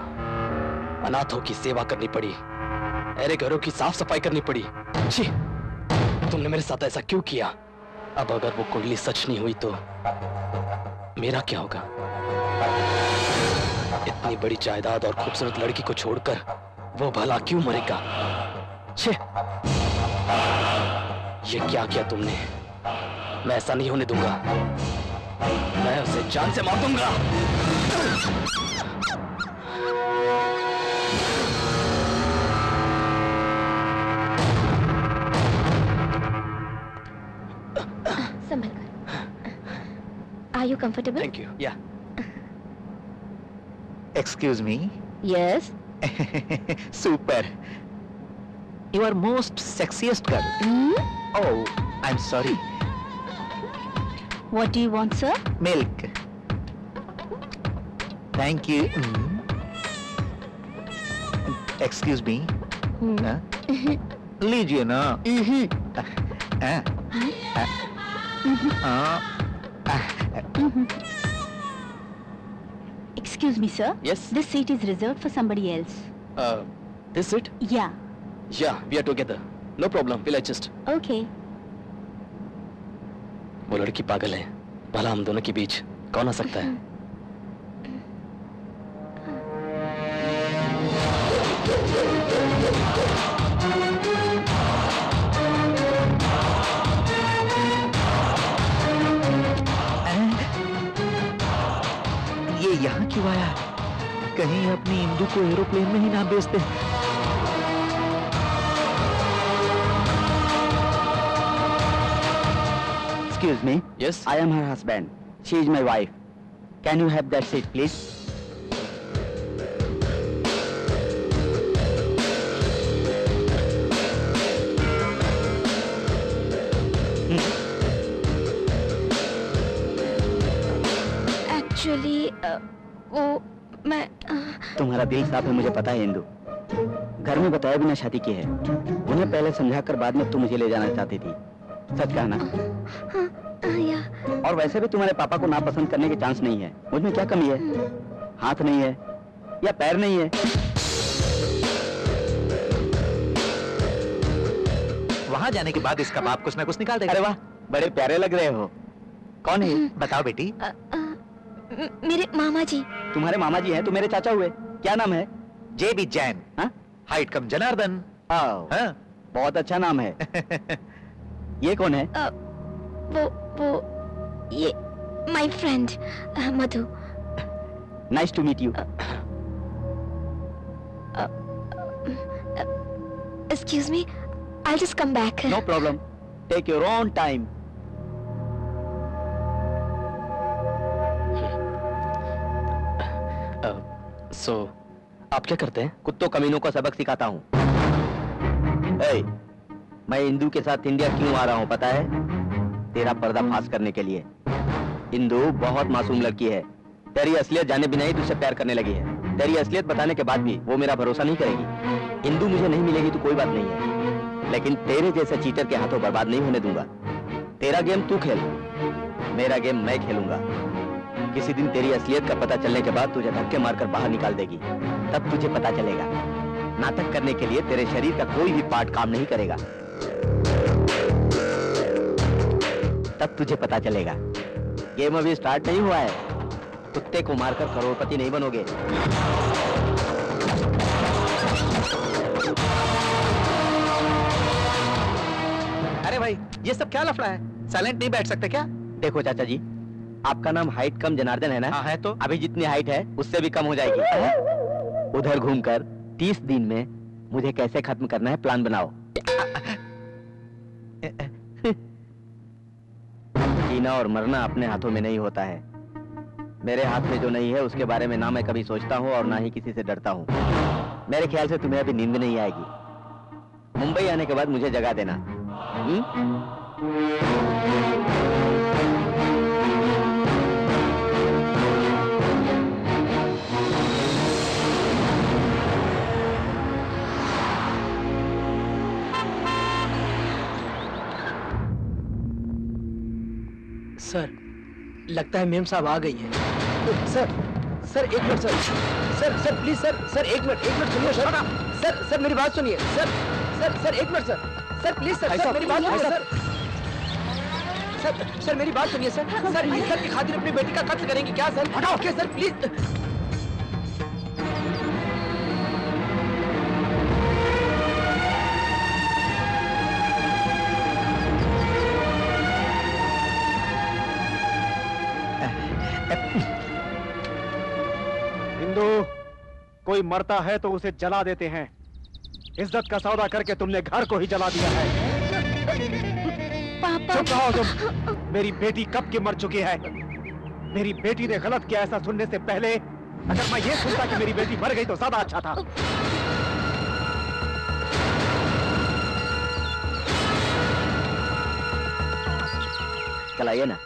अनाथों की सेवा करनी पड़ी, अरे घरों की साफ सफाई करनी पड़ी। छी, तुमने मेरे साथ ऐसा क्यों किया? अब अगर वो कुंडली सच नहीं हुई तो मेरा क्या होगा? इतनी बड़ी जायदाद और खूबसूरत लड़की को छोड़कर वो भला क्यों मरेगा? छे, ये क्या किया तुमने? मैं ऐसा नहीं होने दूंगा। मैं उसे जान से मार दूंगा। संभल कर। Are you comfortable? Thank you. Yeah. Excuse me. Yes. Super. You are most sexiest girl. Oh, I'm sorry. What do you want, sir? Milk. Thank you. Excuse me. Huh? लीजिए ना. Excuse me, sir. Yes. This seat is reserved for somebody else. This it? Yeah. Yeah, we are together. No problem. We'll adjust. Okay. वो लड़की पागल है, भला हम दोनों के बीच कौन आ सकता है? ये यहाँ क्यों आया? कहीं अपनी इंदु को एरोप्लेन में ही ना बेचते। Excuse me. Yes. I am her husband. She is my wife. Can you have that seat, please? Actually, वो मैं तुम्हारा दिल साफ है, मुझे पता है इंदु। घर में बताया बिना शादी की है। उन्हें पहले समझाकर बाद में तुम मुझे ले जाना चाहती थी। सच कहना। और वैसे भी तुम्हारे पापा को नापसंद करने के चांस नहीं है। मुझमें क्या कमी है? हाथ नहीं है या पैर नहीं है? वहां जाने के बाद इसका बाप कुछ ना कुछ निकाल देगा। अरे वाह, बड़े प्यारे लग रहे हो। कौन है? बताओ बेटी। मेरे मामा जी। तुम्हारे मामा जी हैं तो मेरे चाचा हुए। क्या नाम है? जेबी जैन। हाइट कम जनार्दन। बहुत अच्छा नाम है। ये कौन है? ये my friend Madhu. Nice to meet you. Excuse me, I just come back. No problem, take your own time. So, आप क्या करते हैं? कुत्तों कमीनों को सबक सिखाता हूँ। मैं इंदु के साथ इंडिया क्यों आ रहा हूँ पता है? तेरा पर्दाफाश करने के लिए। इंदु बहुत मासूम लड़की है। तेरी असलियत जाने बिना ही तुझसे प्यार करने लगी है। तेरी असलियत बताने के बाद भी वो मेरा भरोसा नहीं करेगी। इंदु मुझे नहीं मिलेगी तो कोई बात नहीं है, लेकिन तेरे जैसे चीटर के हाथों बर्बाद नहीं होने दूंगा। तेरा गेम तू खेल, मेरा गेम मैं खेलूंगा। किसी दिन तेरी असलियत का पता चलने के बाद तुझे धक्के मारकर बाहर निकाल देगी, तब तुझे पता चलेगा नाटक करने के लिए तेरे शरीर का कोई भी पार्ट काम नहीं करेगा। तब तुझे पता चलेगा। गेम अभी स्टार्ट नहीं हुआ है। कुत्ते को मारकर करोड़पति नहीं बनोगे। अरे भाई, ये सब क्या लफड़ा है? साइलेंट नहीं बैठ सकते क्या? देखो चाचा जी, आपका नाम हाइट कम जनार्दन है ना? हाँ है तो। अभी जितनी हाइट है उससे भी कम हो जाएगी। उधर घूमकर 30 दिन में मुझे कैसे खत्म करना है प्लान बनाओ। जीना और मरना अपने हाथों में नहीं होता है। मेरे हाथ में जो नहीं है उसके बारे में ना मैं कभी सोचता हूँ और ना ही किसी से डरता हूँ। मेरे ख्याल से तुम्हें अभी नींद नहीं आएगी। मुंबई आने के बाद मुझे जगा देना। सर, लगता है मेम साहब आ गई है। सर, सर एक minute sir, sir please sir एक मिनट सुनिए सर मेरी बात सुनिए सर एक मिनट सर प्लीज सर मेरी बात सुनिए सर मेरी बात सुनिए सर इज्जत की खातिर अपनी बेटी का कत्ल करेंगे क्या सर? हटाओ के सर प्लीज। हिंदू, कोई मरता है तो उसे जला देते हैं। इज्जत का सौदा करके तुमने घर को ही जला दिया है। पापा। चुप रहो तुम। मेरी बेटी कब की मर चुकी है। मेरी बेटी ने गलत किया, ऐसा सुनने से पहले अगर मैं ये सुनता कि मेरी बेटी मर गई तो ज्यादा अच्छा था। चलाइए ना,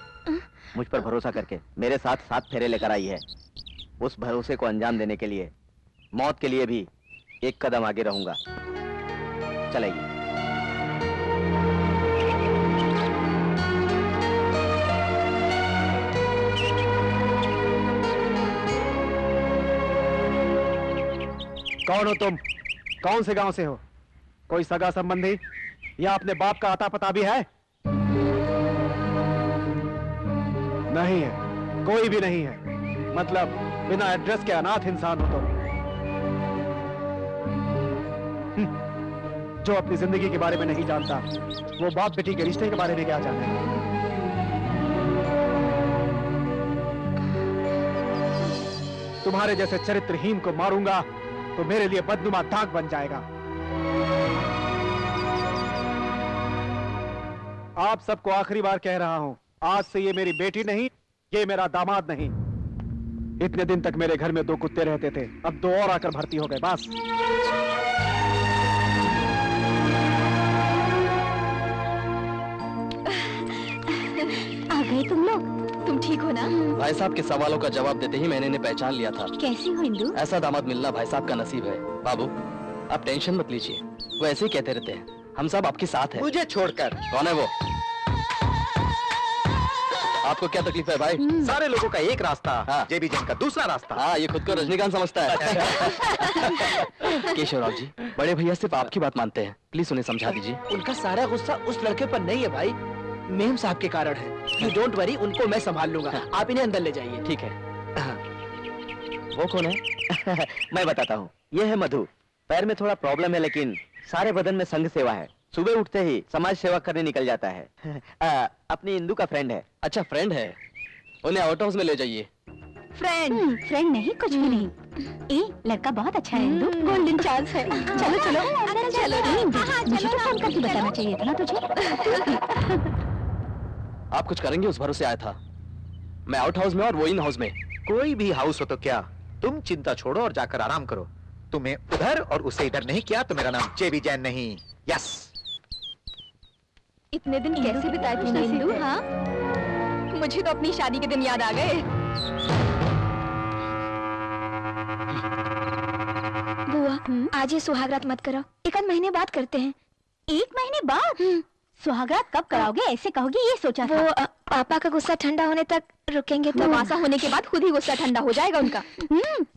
मुझ पर भरोसा करके मेरे साथ 7 फेरे लेकर आई है। उस भरोसे को अंजाम देने के लिए मौत के लिए भी एक कदम आगे रहूंगा। चलाइए। कौन हो तुम? कौन से गांव से हो? कोई सगा संबंधी या अपने बाप का आता पता भी है? नहीं है, कोई भी नहीं है। मतलब बिना एड्रेस के अनाथ इंसान हो तुम। जो अपनी जिंदगी के बारे में नहीं जानता, वो बाप बेटी के रिश्ते के बारे में क्या जाने? तुम्हारे जैसे चरित्रहीन को मारूंगा तो मेरे लिए बदनुमा दाग बन जाएगा। आप सबको आखिरी बार कह रहा हूं, आज से ये मेरी बेटी नहीं, ये मेरा दामाद नहीं। इतने दिन तक मेरे घर में 2 कुत्ते रहते थे, अब 2 और आकर भर्ती हो गए। बस। आ गए तुम लोग? तुम ठीक हो ना? भाई साहब के सवालों का जवाब देते ही मैंने पहचान लिया था। कैसी हो इंदु? ऐसा दामाद मिलना भाई साहब का नसीब है। बाबू, आप टेंशन मत लीजिए, वो ऐसे ही कहते रहते हैं, हम सब आपके साथ हैं। मुझे छोड़कर। कौन है वो? आपको क्या तकलीफ है भाई? सारे लोगों का एक रास्ता, हाँ। जेबी जैन का दूसरा रास्ता। हाँ, ये खुद को रजनीकांत समझता है। केशवराव जी, बड़े भैया सिर्फ आपकी बात मानते हैं, प्लीज उन्हें समझा दीजिए। उनका सारा गुस्सा उस लड़के पर नहीं है भाई, मेम साहब के कारण है। यू डोंट वरी, उनको मैं संभाल लूंगा। आप इन्हें अंदर ले जाइए। ठीक है। वो कौन है? मैं बताता हूँ। ये है मधु। पैर में थोड़ा प्रॉब्लम है लेकिन सारे बदन में संघ सेवा है। सुबह उठते ही समाज सेवा करने निकल जाता है। अपनी इंदु का फ्रेंड है। अच्छा, फ्रेंड है, उन्हें आउट हाउस में ले जाइए। फ्रेंड नहीं, कुछ भी नहीं। लड़का बहुत अच्छा है इंदु, गोल्डन चांस है। चलो चलो अंदर चलो। मुझे तो फोन करके बताना चाहिए था ना तुझे। आप कुछ करेंगे उस भरोसे आया था। मैं आउट हाउस में और वो इन हाउस में। कोई भी हाउस हो तो क्या, तुम चिंता छोड़ो और जाकर आराम करो। तुम्हें उधर और उसे इधर नहीं किया तो मेरा नाम जेबी जैन नहीं। यस। इतने दिन कैसे बिताए थे इंदु? हाँ, मुझे तो अपनी शादी के दिन याद आ गए। बुआ, आज ये सुहागरात मत करो, 1 महीने बाद करते हैं। 1 महीने बाद? सुहागरात कब कराओगे ऐसे कहोगे ये सोचा था। वो पापा का गुस्सा ठंडा होने तक रुकेंगे तो। तमाशा होने के बाद खुद ही गुस्सा ठंडा हो जाएगा उनका।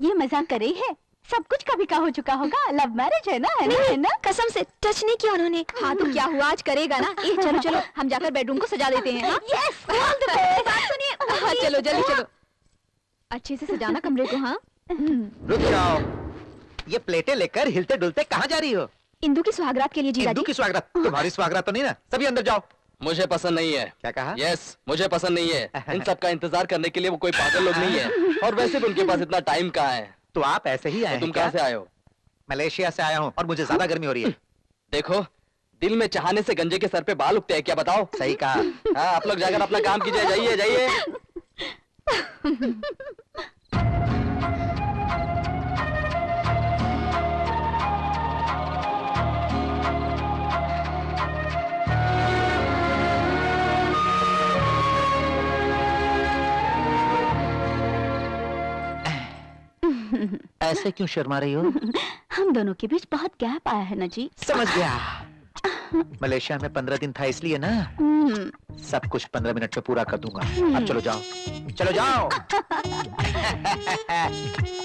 ये मजाक कर रही है। सब कुछ कभी का हो चुका होगा। लव मैरिज है ना, है ना? कसम से टच नहीं किया उन्होंने। हाँ तो क्या हुआ, आज करेगा ना। चलो चलो हम जाकर बेडरूम को सजा देते हैं। यस, बात सुनिए। हाँ चलो जल्दी चलो, अच्छे से सजाना कमरे को। हाँ रुक जाओ, ये प्लेटें लेकर हिलते डुलते कहाँ जा रही हो? इंदू की सुहागरात के लिए जीजा इंदू जी। की सुहागरात? तुम्हारी सुहागरात तो नहीं ना? सभी अंदर जाओ। मुझे पसंद नहीं है। क्या कहा? यस, मुझे पसंद नहीं है। इन सब का इंतजार करने के लिए वो कोई पागल लोग नहीं है, और वैसे भी उनके पास इतना टाइम कहाँ है। तो आप ऐसे ही आए हैं? तुम कहाँ से आए हो? मलेशिया से आया हूँ और मुझे ज्यादा गर्मी हो रही है। देखो, दिल में चाहने से गंजे के सर पे बाल उगते हैं क्या, बताओ? सही कहा। हाँ, आप लोग जाकर अपना काम कीजिए, जाइए जाइए। ऐसे क्यों शर्मा रही हो? हम दोनों के बीच बहुत गैप आया है ना जी। समझ गया। मलेशिया में 15 दिन था इसलिए ना। सब कुछ 15 मिनट में पूरा कर दूंगा। अब चलो जाओ, चलो जाओ।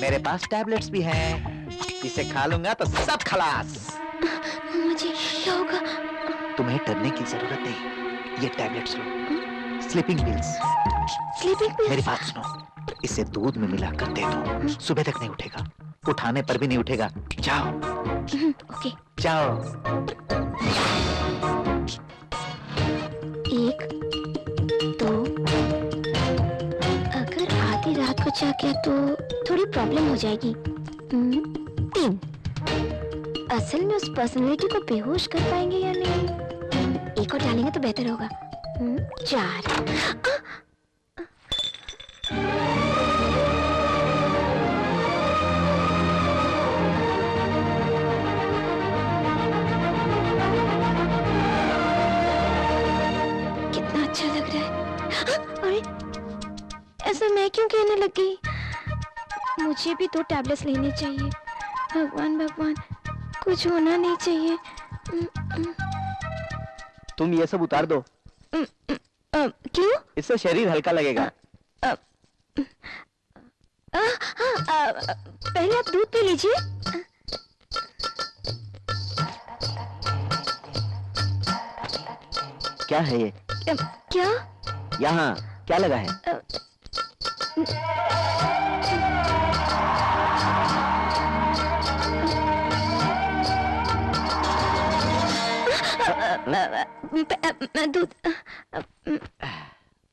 मेरे पास टैबलेट्स भी हैं, इसे खा लूंगा तो सब खलास। मुझे क्या होगा? तुम्हें डरने की जरूरत नहीं, ये टैबलेट्स लो, स्लीपिंग पिल्स। Sleeping pills? मेरी बात सुनो, इसे दूध में मिलाकर दे दो, सुबह तक नहीं उठेगा, उठाने पर भी नहीं उठेगा। जाओ। ओके। जाओ। 1 2, अगर आधी रात को जाग गया तो थोड़ी प्रॉब्लम हो जाएगी। 3, असल में उस पर्सनालिटी को बेहोश कर पाएंगे या नहीं? 1 और डालेंगे तो बेहतर होगा। 4, अच्छा लग रहा है। अरे ऐसा मैं क्यों कहने लग गई? मुझे भी 2 टैबलेट्स लेने चाहिए। भगवान भगवान, कुछ होना नहीं चाहिए। तुम ये सब उतार दो। क्यों? इससे शरीर हल्का लगेगा। पहले आप दूध पी लीजिए। क्या है ये? क्या? यहाँ क्या लगा है? दूध।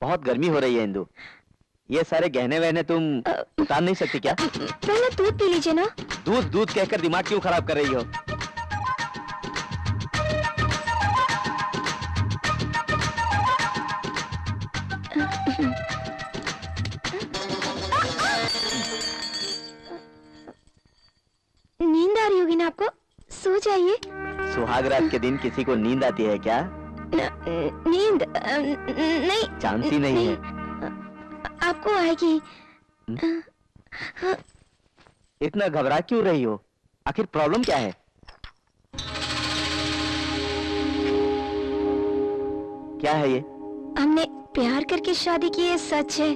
बहुत गर्मी हो रही है इंदु, ये सारे गहने वहने तुम उतार नहीं सकती क्या? पहले दूध पी लीजिए ना। दूध दूध कहकर दिमाग क्यों खराब कर रही हो? नींद आ रही होगी ना आपको, सो जाइए। सुहाग रात के दिन किसी को नींद आती है क्या? नींद नहीं, चांस ही नहीं है। आपको आएगी। इतना घबरा क्यों रही हो? आखिर प्रॉब्लम क्या है? क्या है ये? हमने प्यार करके शादी की है, सच है,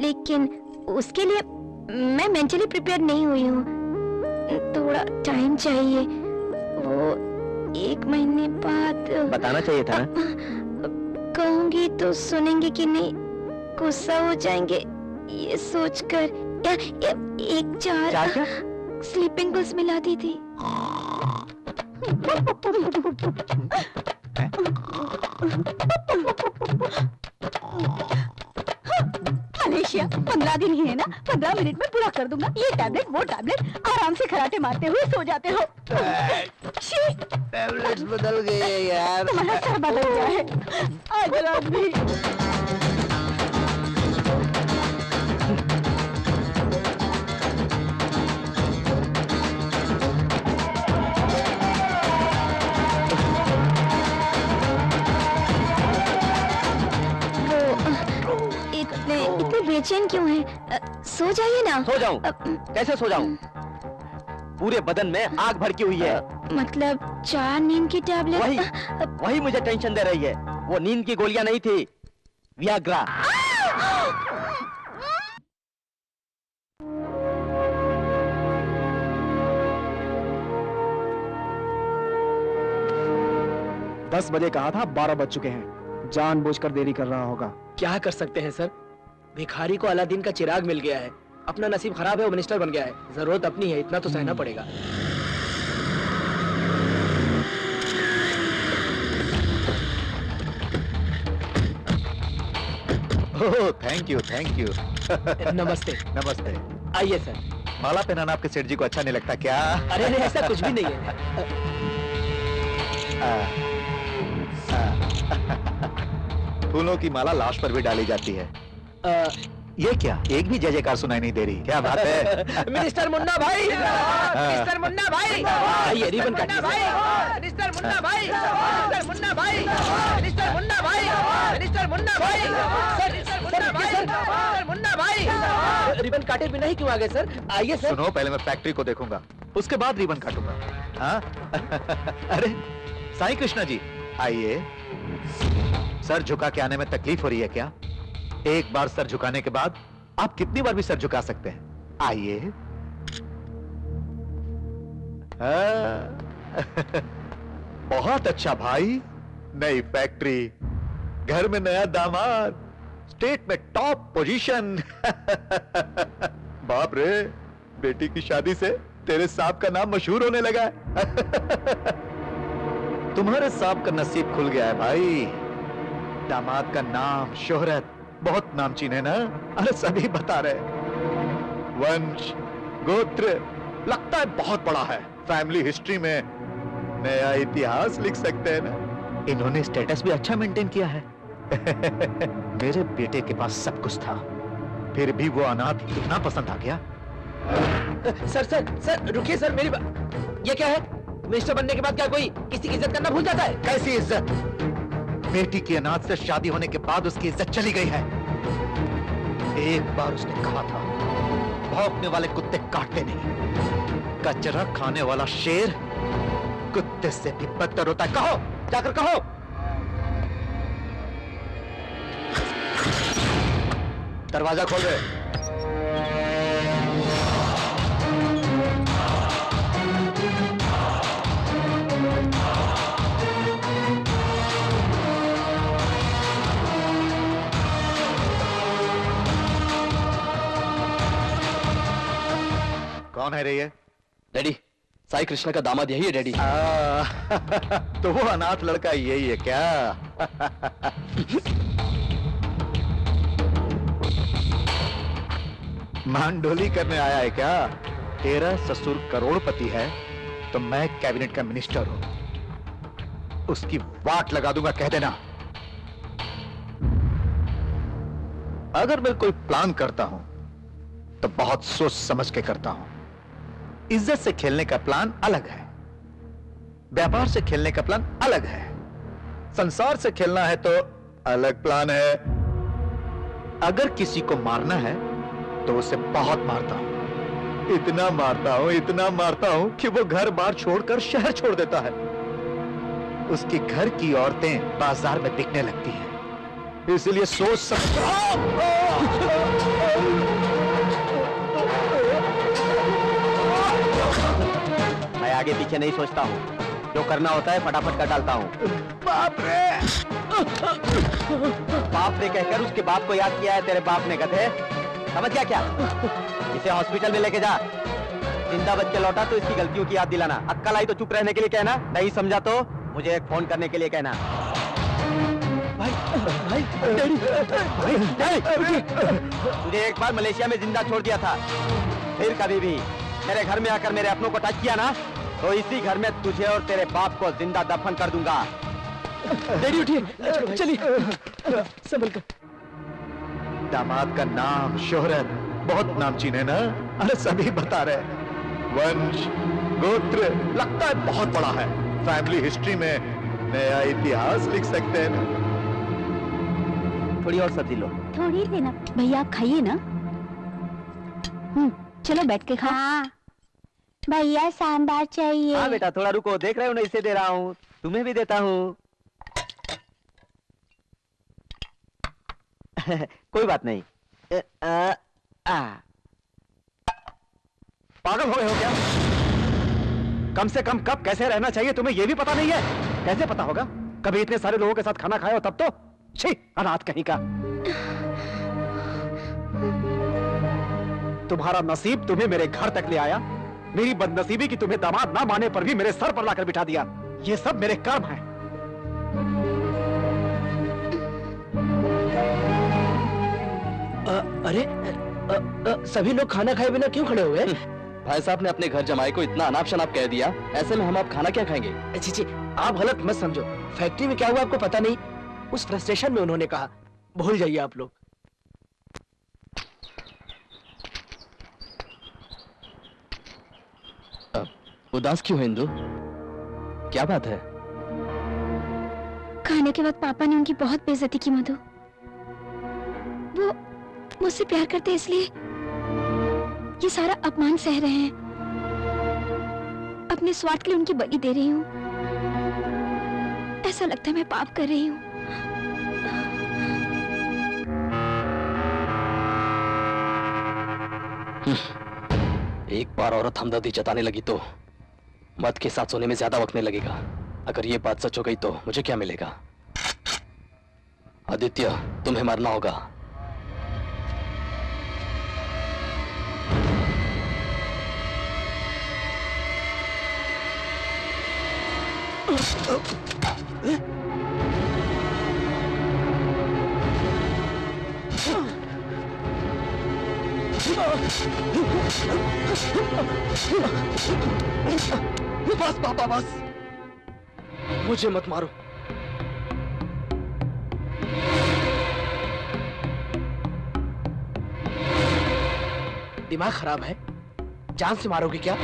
लेकिन उसके लिए मैं मेंटली प्रिपेयर नहीं हुई हूँ। थोड़ा टाइम चाहिए। वो 1 महीने बाद बताना चाहिए था ना। कहूंगी तो सुनेंगे कि नहीं, गुस्सा हो जाएंगे ये सोचकर। 1-4 क्या? स्लीपिंग पिल्स मिला दी थी। मलेशिया 15 दिन ही है ना, 15 मिनट में पूरा कर दूंगा। ये टैबलेट वो टैबलेट, आराम से खराटे मारते हुए सो जाते हो। टैबलेट्स बदल गए यार। तुम्हारा सर बदल गया है। आज रात भी इतने बेचैन क्यों हैं? सो जाइए ना। सो जाऊं? कैसे सो जाऊं? पूरे बदन में आग भड़की हुई है। मतलब 4 नींद की टैबलेट? वही मुझे टेंशन दे रही है। वो नींद की गोलियां नहीं थी, वियाग्रा। 10 बजे कहा था, 12 बज चुके हैं। जानबूझकर देरी कर रहा होगा। क्या कर सकते हैं सर, भिखारी को अलादीन का चिराग मिल गया है। अपना नसीब खराब है, वो मिनिस्टर बन गया है। जरूरत अपनी है, इतना तो सहना पड़ेगा। Oh thank you thank you. नमस्ते। नमस्ते। आइए सर। माला पहनाना आपके सेठ जी को अच्छा नहीं लगता क्या? अरे नहीं, ऐसा कुछ भी नहीं है। फूलों की माला लाश पर भी डाली जाती है। ये क्या, एक भी जय जयकार सुनाई नहीं दे रही, क्या बात है? मिनिस्टर मुन्ना भाई, मिनिस्टर मुन्ना भाई, आइए रिबन काटिए भाई। मिनिस्टर मुन्ना भाई, मिनिस्टर मुन्ना भाई, मिनिस्टर मुन्ना भाई, मिनिस्टर मुन्ना भाई, मिनिस्टर मुन्ना भाई, मिनिस्टर मुन्ना भाई। रिबन काटे बिना ही क्यों आ गए सर? आइए सर। सुनो, पहले मैं फैक्ट्री को देखूंगा, उसके बाद रिबन काटूंगा। हाँ? अरे साईं कृष्णा जी, आइए। सर झुका के आने में तकलीफ हो रही है क्या? एक बार सर झुकाने के बाद आप कितनी बार भी सर झुका सकते हैं। आइए। बहुत अच्छा भाई, नई फैक्ट्री, घर में नया दामाद, स्टेट में टॉप पोजीशन। बाप रे, बेटी की शादी से तेरे साहब का नाम मशहूर होने लगा है। तुम्हारे साहब का नसीब खुल गया है भाई। दामाद का नाम, शोहरत, बहुत नामचीन है ना? अरे सभी बता रहे। वंश, गोत्र, लगता है बहुत बड़ा है। फैमिली हिस्ट्री में नया इतिहास लिख सकते हैं ना? इन्होंने स्टेटस भी अच्छा मेंटेन किया है। मेरे बेटे के पास सब कुछ था, फिर भी वो अनाथ इतना पसंद आ गया। सर रुकिए सर, मेरी ये क्या है? मिनिस्टर बनने के बाद क्या कोई किसी की इज्जत करना भूल जाता है? कैसी इज्जत? बेटी की अनाथ से शादी होने के बाद उसकी इज्जत चली गई है। एक बार उसने कहा था, भौंकने वाले कुत्ते काटते नहीं, कचरा खाने वाला शेर कुत्ते से भी बदतर होता है। कहो, जाकर कहो। दरवाजा खोल दे। कौन है रे ये? डैडी, साई कृष्णा का दामाद यही है डैडी। तो वो अनाथ लड़का यही है क्या? मांडोली करने आया है क्या? तेरा ससुर करोड़पति है तो मैं कैबिनेट का मिनिस्टर हूं। उसकी वाट लगा दूंगा, कह देना। अगर मैं कोई प्लान करता हूं तो बहुत सोच समझ के करता हूं। इज्जत से खेलने का प्लान अलग है, व्यापार से खेलने का प्लान अलग है, संसार से खेलना है तो अलग प्लान है। अगर किसी को मारना है तो उसे बहुत मारता हूं, इतना मारता हूं कि वो घर बार छोड़कर शहर छोड़ देता है। उसकी घर की औरतें बाजार में बिकने लगती हैं। इसलिए सोच समझ। मैं आगे पीछे नहीं सोचता हूँ, जो करना होता है फटाफट कर डालता हूँ। बाप रे! बाप ने कहकर उसके बाप को याद किया है तेरे बाप ने, गधे। समझ गया क्या? इसे हॉस्पिटल में लेके जा, जिंदा बच के लौटा तो इसकी गलतियों की याद दिलाना। अक्कल आई तो चुप रहने के लिए कहना, नहीं समझा तो मुझे एक फोन करने के लिए कहना। तुझे एक बार मलेशिया में जिंदा छोड़ दिया था, फिर कभी भी मेरे घर में आकर मेरे अपनों को टच किया ना तो इसी घर में तुझे और तेरे बाप को जिंदा दफन कर दूंगा। डैडी उठिए, चलिए संभल कर। दामाद का नाम, शोहरत, बहुत नामचीन है ना? अरे सभी बता रहे। वंश, गोत्र, लगता है बहुत बड़ा है। फैमिली हिस्ट्री में नया इतिहास लिख सकते हैं ना? थोड़ी और सब्जी लो। थोड़ी देना भैया, आप खाइए ना। चलो बैठ के खाओ। हाँ। भैया सांभर चाहिए। हाँ बेटा, थोड़ा रुको, देख रहे हो ना, इसे दे रहा हूँ, तुम्हें भी देता हूँ। कोई बात नहीं। पागल हो गए हो क्या? कम से कम कब कैसे रहना चाहिए तुम्हें ये भी पता नहीं है? कैसे पता होगा? कभी इतने सारे लोगों के साथ खाना खाया हो तब तो? छी, अनाथ कहीं का। तुम्हारा नसीब तुम्हें मेरे घर तक ले आया, मेरी बदनसीबी की तुम्हें दामाद ना माने पर भी मेरे सर पर लाकर बिठा दिया। ये सब मेरे कर्म हैं। अरे सभी लोग खाना खाए बिना क्यों खड़े हुए? भाई साहब ने अपने घर जमाई को इतना अनाप शनाप कह दिया, ऐसे में हम आप खाना क्या खाएंगे? जी, आप गलत मत समझो। फैक्ट्री में क्या हुआ आपको पता नहीं। उस फ्रस्ट्रेशन में उन्होंने कहा। भूल जाइए आप लोग। उदास क्यों है इंदु? क्या बात है? खाने के बाद पापा ने उनकी बहुत बेइज्जती की मधु। वो मुझसे प्यार करते हैं इसलिए ये सारा अपमान सह रहे हैं। अपने स्वार्थ के लिए उनकी बलि दे रही हूँ। ऐसा लगता है मैं पाप कर रही हूँ। एक बार औरत हमदर्दी जताने लगी तो मर्द के साथ सोने में ज्यादा वक्त नहीं लगेगा। अगर ये बात सच हो गई तो मुझे क्या मिलेगा? आदित्य, तुम्हें मरना होगा। बस पापा बस, मुझे मत मारो। दिमाग खराब है? जान से मारोगे क्या?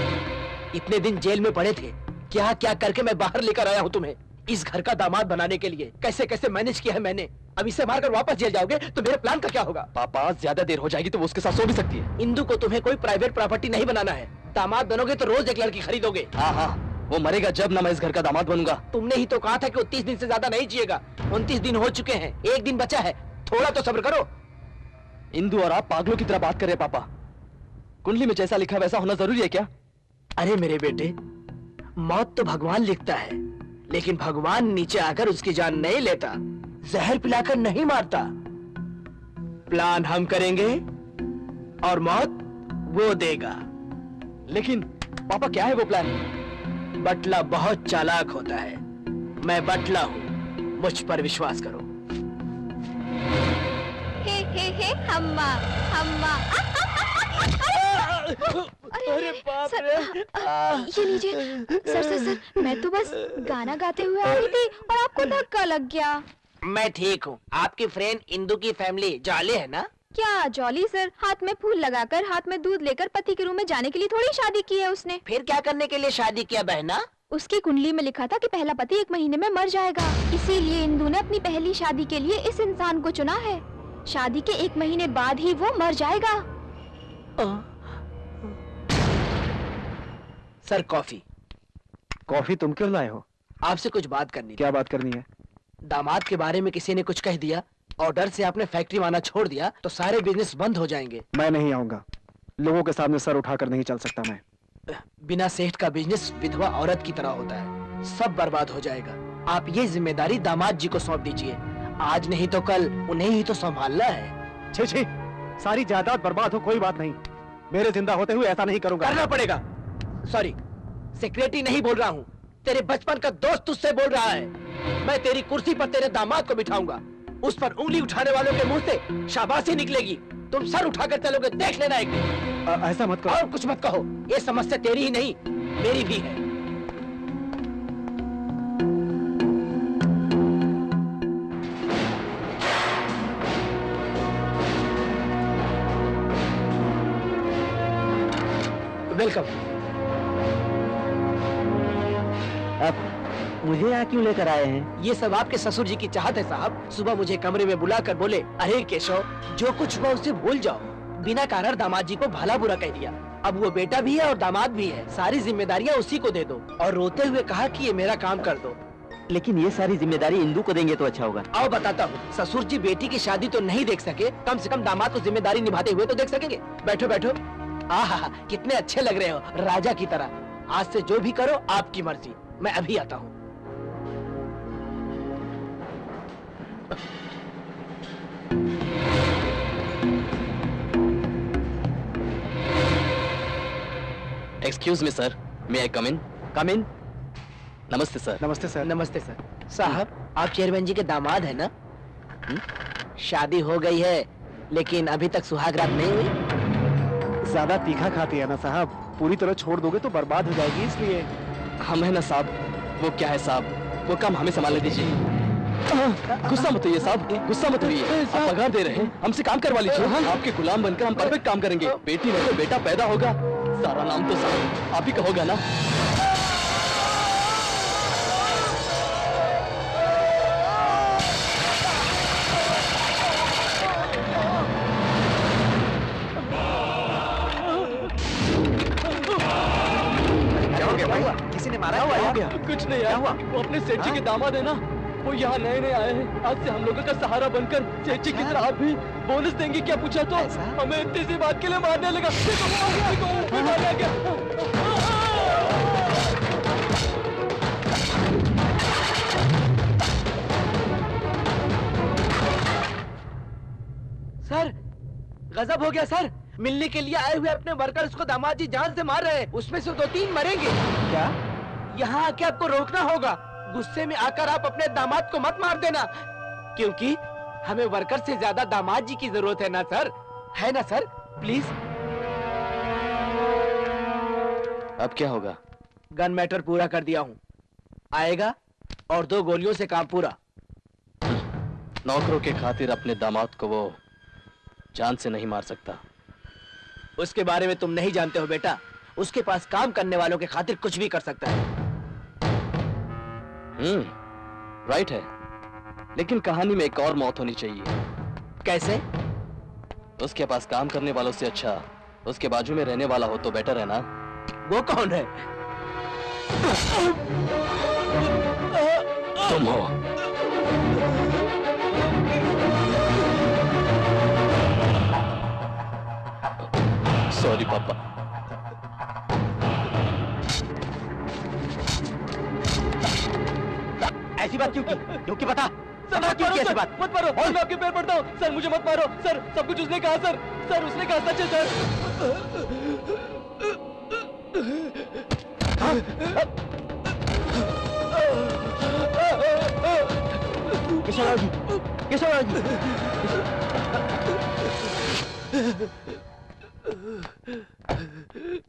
इतने दिन जेल में पड़े थे, क्या क्या करके मैं बाहर लेकर आया हूँ तुम्हें इस घर का दामाद बनाने के लिए। कैसे कैसे मैनेज किया है मैंने। अब इसे मारकर वापस जेल जाओगे तो मेरे प्लान का क्या होगा? पापा, ज्यादा देर हो जाएगी तो वो उसके साथ सो भी सकती है। इंदु को तुम्हें कोई प्राइवेट प्रॉपर्टी नहीं बनाना है। दामाद बनोगे तो रोज एक लड़की खरीदोगे। हाँ, वो मरेगा जब ना मैं इस घर का दामाद बनूंगा। तुमने ही तो कहा था कि वो 30 दिन से ज्यादा नहीं जिएगा। 29 दिन हो चुके हैं, एक दिन बचा है, थोड़ा तो सब्र करो। इंदु और आप पागलों की तरह बात कर रहे हैं पापा। कुंडली में जैसा लिखा वैसा होना जरूरी है क्या? अरे मेरे बेटे, मौत तो भगवान लिखता है, लेकिन भगवान नीचे आकर उसकी जान नहीं लेता, जहर पिलाकर नहीं मारता। प्लान हम करेंगे और मौत वो देगा। लेकिन पापा, क्या है वो प्लान? बटला बहुत चालाक होता है। मैं बटला हूँ, मुझ पर विश्वास करो। हे हम्मा हम्मा। अरे बाप रे। ये लीजिए। सर, मैं तो बस गाना गाते हुए आ रही थी और आपको धक्का लग गया। मैं ठीक हूँ। आपकी फ्रेंड इंदु की फैमिली जॉली है ना? क्या जॉली सर? हाथ में फूल लगाकर, हाथ में दूध लेकर पति के रूम में जाने के लिए थोड़ी शादी की है उसने। फिर क्या करने के लिए शादी किया बहना? उसकी कुंडली में लिखा था कि पहला पति 1 महीने में मर जाएगा, इसीलिए इंदु ने अपनी पहली शादी के लिए इस इंसान को चुना है। शादी के 1 महीने बाद ही वो मर जाएगा। Sir, coffee. कॉफी तुम क्यों लाए हो? आपसे कुछ बात करनी थी। क्या बात करनी है? दामाद के बारे में किसी ने कुछ कह दिया और डर से आपने फैक्ट्री आना छोड़ दिया तो सारे बिजनेस बंद हो जाएंगे। मैं नहीं आऊंगा। लोगों के सामने सर उठाकर नहीं चल सकता मैं। बिना सेठ का बिजनेस विधवा औरत की तरह होता है, सब बर्बाद हो जाएगा। आप ये जिम्मेदारी दामाद जी को सौंप दीजिए। आज नहीं तो कल उन्हें ही तो संभालना है। छी छी, सारी जायदाद बर्बाद हो कोई बात नहीं, मेरे जिंदा होते हुए ऐसा नहीं करूंगा। करना पड़ेगा। सॉरी, सेक्रेटरी नहीं बोल रहा हूँ, तेरे बचपन का दोस्त तुझसे बोल रहा है। मैं तेरी कुर्सी पर तेरे दामाद को बिठाऊंगा, उस पर उंगली उठाने वालों के मुंह से शाबाशी निकलेगी। तुम सर उठाकर चलोगे, देख लेना एक दिन। ऐसा मत करो। और कुछ मत कहो, ये समस्या तेरी ही नहीं मेरी भी है। वेलकम। आप मुझे यहाँ क्यों लेकर आए हैं? ये सब आपके ससुर जी की चाहत है साहब। सुबह मुझे कमरे में बुलाकर बोले, अरे केशव, जो कुछ हुआ उसे भूल जाओ। बिना कारण दामाद जी को भला बुरा कह दिया। अब वो बेटा भी है और दामाद भी है, सारी जिम्मेदारियाँ उसी को दे दो। और रोते हुए कहा कि ये मेरा काम कर दो। लेकिन ये सारी जिम्मेदारी इंदु को देंगे तो अच्छा होगा। आओ बताता हूँ। ससुर जी बेटी की शादी तो नहीं देख सके, कम से कम दामाद को जिम्मेदारी निभाते हुए तो देख सकेंगे। बैठो बैठो। आहा, कितने अच्छे लग रहे हो, राजा की तरह। आज से जो भी करो आपकी मर्जी। मैं अभी आता हूँ। एक्सक्यूज मी सर, मे आई कम इन? कम इन। नमस्ते सर। नमस्ते सर। नमस्ते सर। साहब आप चेयरमैन जी के दामाद हैं ना? शादी हो गई है लेकिन अभी तक सुहाग रात नहीं हुई। ज्यादा तीखा खाती है ना साहब, पूरी तरह छोड़ दोगे तो बर्बाद हो जाएगी, इसलिए। हम है ना साहब, वो क्या है साहब, वो काम हमें संभालने दीजिए। गुस्सा मत होइए साहब, गुस्सा मत होइए। आप पगार दे रहे हैं, हमसे काम करवा लीजिए। आपके गुलाम बनकर हम परफेक्ट काम करेंगे। बेटी नहीं तो बेटा पैदा होगा, सारा नाम तो साहब आप ही का होगा ना। किसी ने मारा है? कुछ नहीं यार, वो अपने सेठ जी के दामाद है ना, वो यहाँ नए नए आए हैं। आज से हम लोगों का सहारा बनकर सेठ जी की तरह आप भी बोनस देंगे क्या पूछा तो हमें इतनी सी बात के लिए मारने लगा। मारने गया। सर गजब हो गया सर, मिलने के लिए आए हुए अपने वर्कर्स को दामाद जी जान से मार रहे हैं, उसमें से 2-3 मरेंगे। क्या? यहाँ आके आपको रोकना होगा, गुस्से में आकर आप अपने दामाद को मत मार देना, क्योंकि हमें वर्कर से ज्यादा दामाद जी की जरूरत है ना सर, है ना सर? प्लीज। अब क्या होगा? गन मैटर पूरा कर दिया हूँ, आएगा और 2 गोलियों से काम पूरा। नौकरों के खातिर अपने दामाद को वो जान से नहीं मार सकता। उसके बारे में तुम नहीं जानते हो बेटा, उसके पास काम करने वालों के खातिर कुछ भी कर सकता है। राइट है, लेकिन कहानी में एक और मौत होनी चाहिए। कैसे? उसके पास काम करने वालों से अच्छा उसके बाजू में रहने वाला हो तो बेटर है ना। वो कौन है? तुम हो। सॉरी पापा। ऐसी बात क्यों की? क्योंकि बता सर मत मारो, सर मत मारो, और मैं आपके पैर पड़ता हूँ सर, मुझे मत मारो सर, सब कुछ उसने कहा सर, सर उसने कहा सच है सर।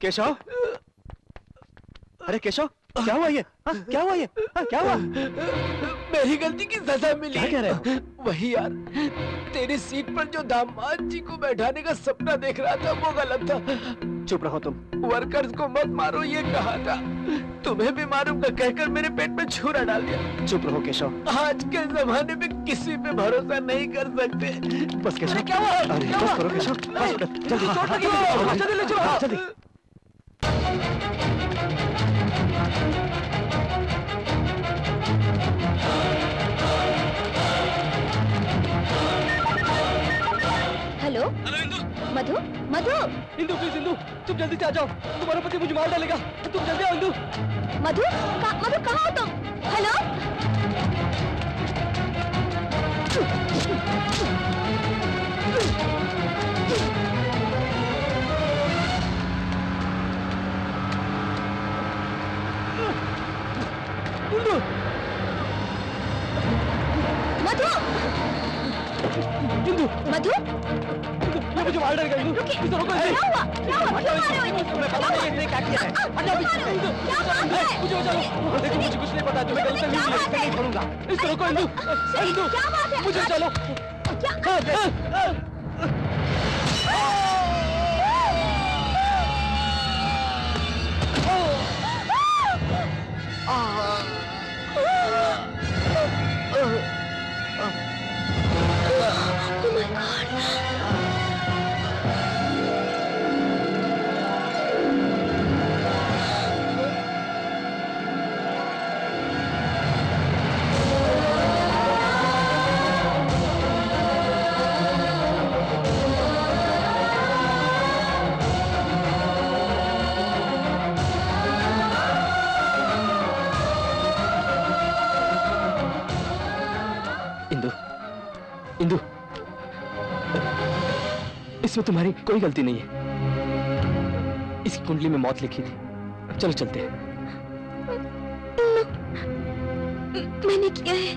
केशव, अरे केशव, क्या हुआ ये? क्या हुआ ये? क्या हुआ? मेरी गलती की सजा मिली। क्या कह रहे हो? वही यार, तेरी सीट पर जो दामाद जी को बैठाने का सपना देख रहा था वो गलत था। चुप रहो तुम। वर्कर्स को मत मारो ये कहा था, तुम्हें भी मारूंगा कहकर मेरे पेट में छुरा डाल दिया। चुप रहो केशव। आज के जमाने में किसी पे भरोसा नहीं कर सकते। बस केशव। क्या हुआ? अरे क्या बस हुआ? करो केशव, बस करो। जल्दी चोट लगी है, जल्दी ले चलो। जल्दी। Hello Madhu, Madhu, Indu please, Indu तुम जल्दी से आ जाओ, तुम्हारा पति मुझे मार डालेगा, तुम जल्दी आओ इंदु। मधु, मधु कहाँ हो तुम? हेलो इंदु, मधु, इंदु, मधु, ये मुझे मार डालेगा इंदु, इसे रोको। क्या हुआ? क्या हुआ? क्यों मार रहे हो इन्हें? तुम्हें पता नहीं इसने क्या किया है? हटो पीछे। इंदु, क्या बात है? मुझे बचा लो। देखो मुझे कुछ नहीं पता, तुम्हें गलती क्या बात है? नहीं छोड़ूंगा। इसे रोको इंदु, इंदु क्या बात है? मुझे चलो। इंदु, इसमें तुम्हारी कोई गलती नहीं है। इसकी कुंडली में मौत लिखी थी, चलो चलते हैं। मैंने किया है,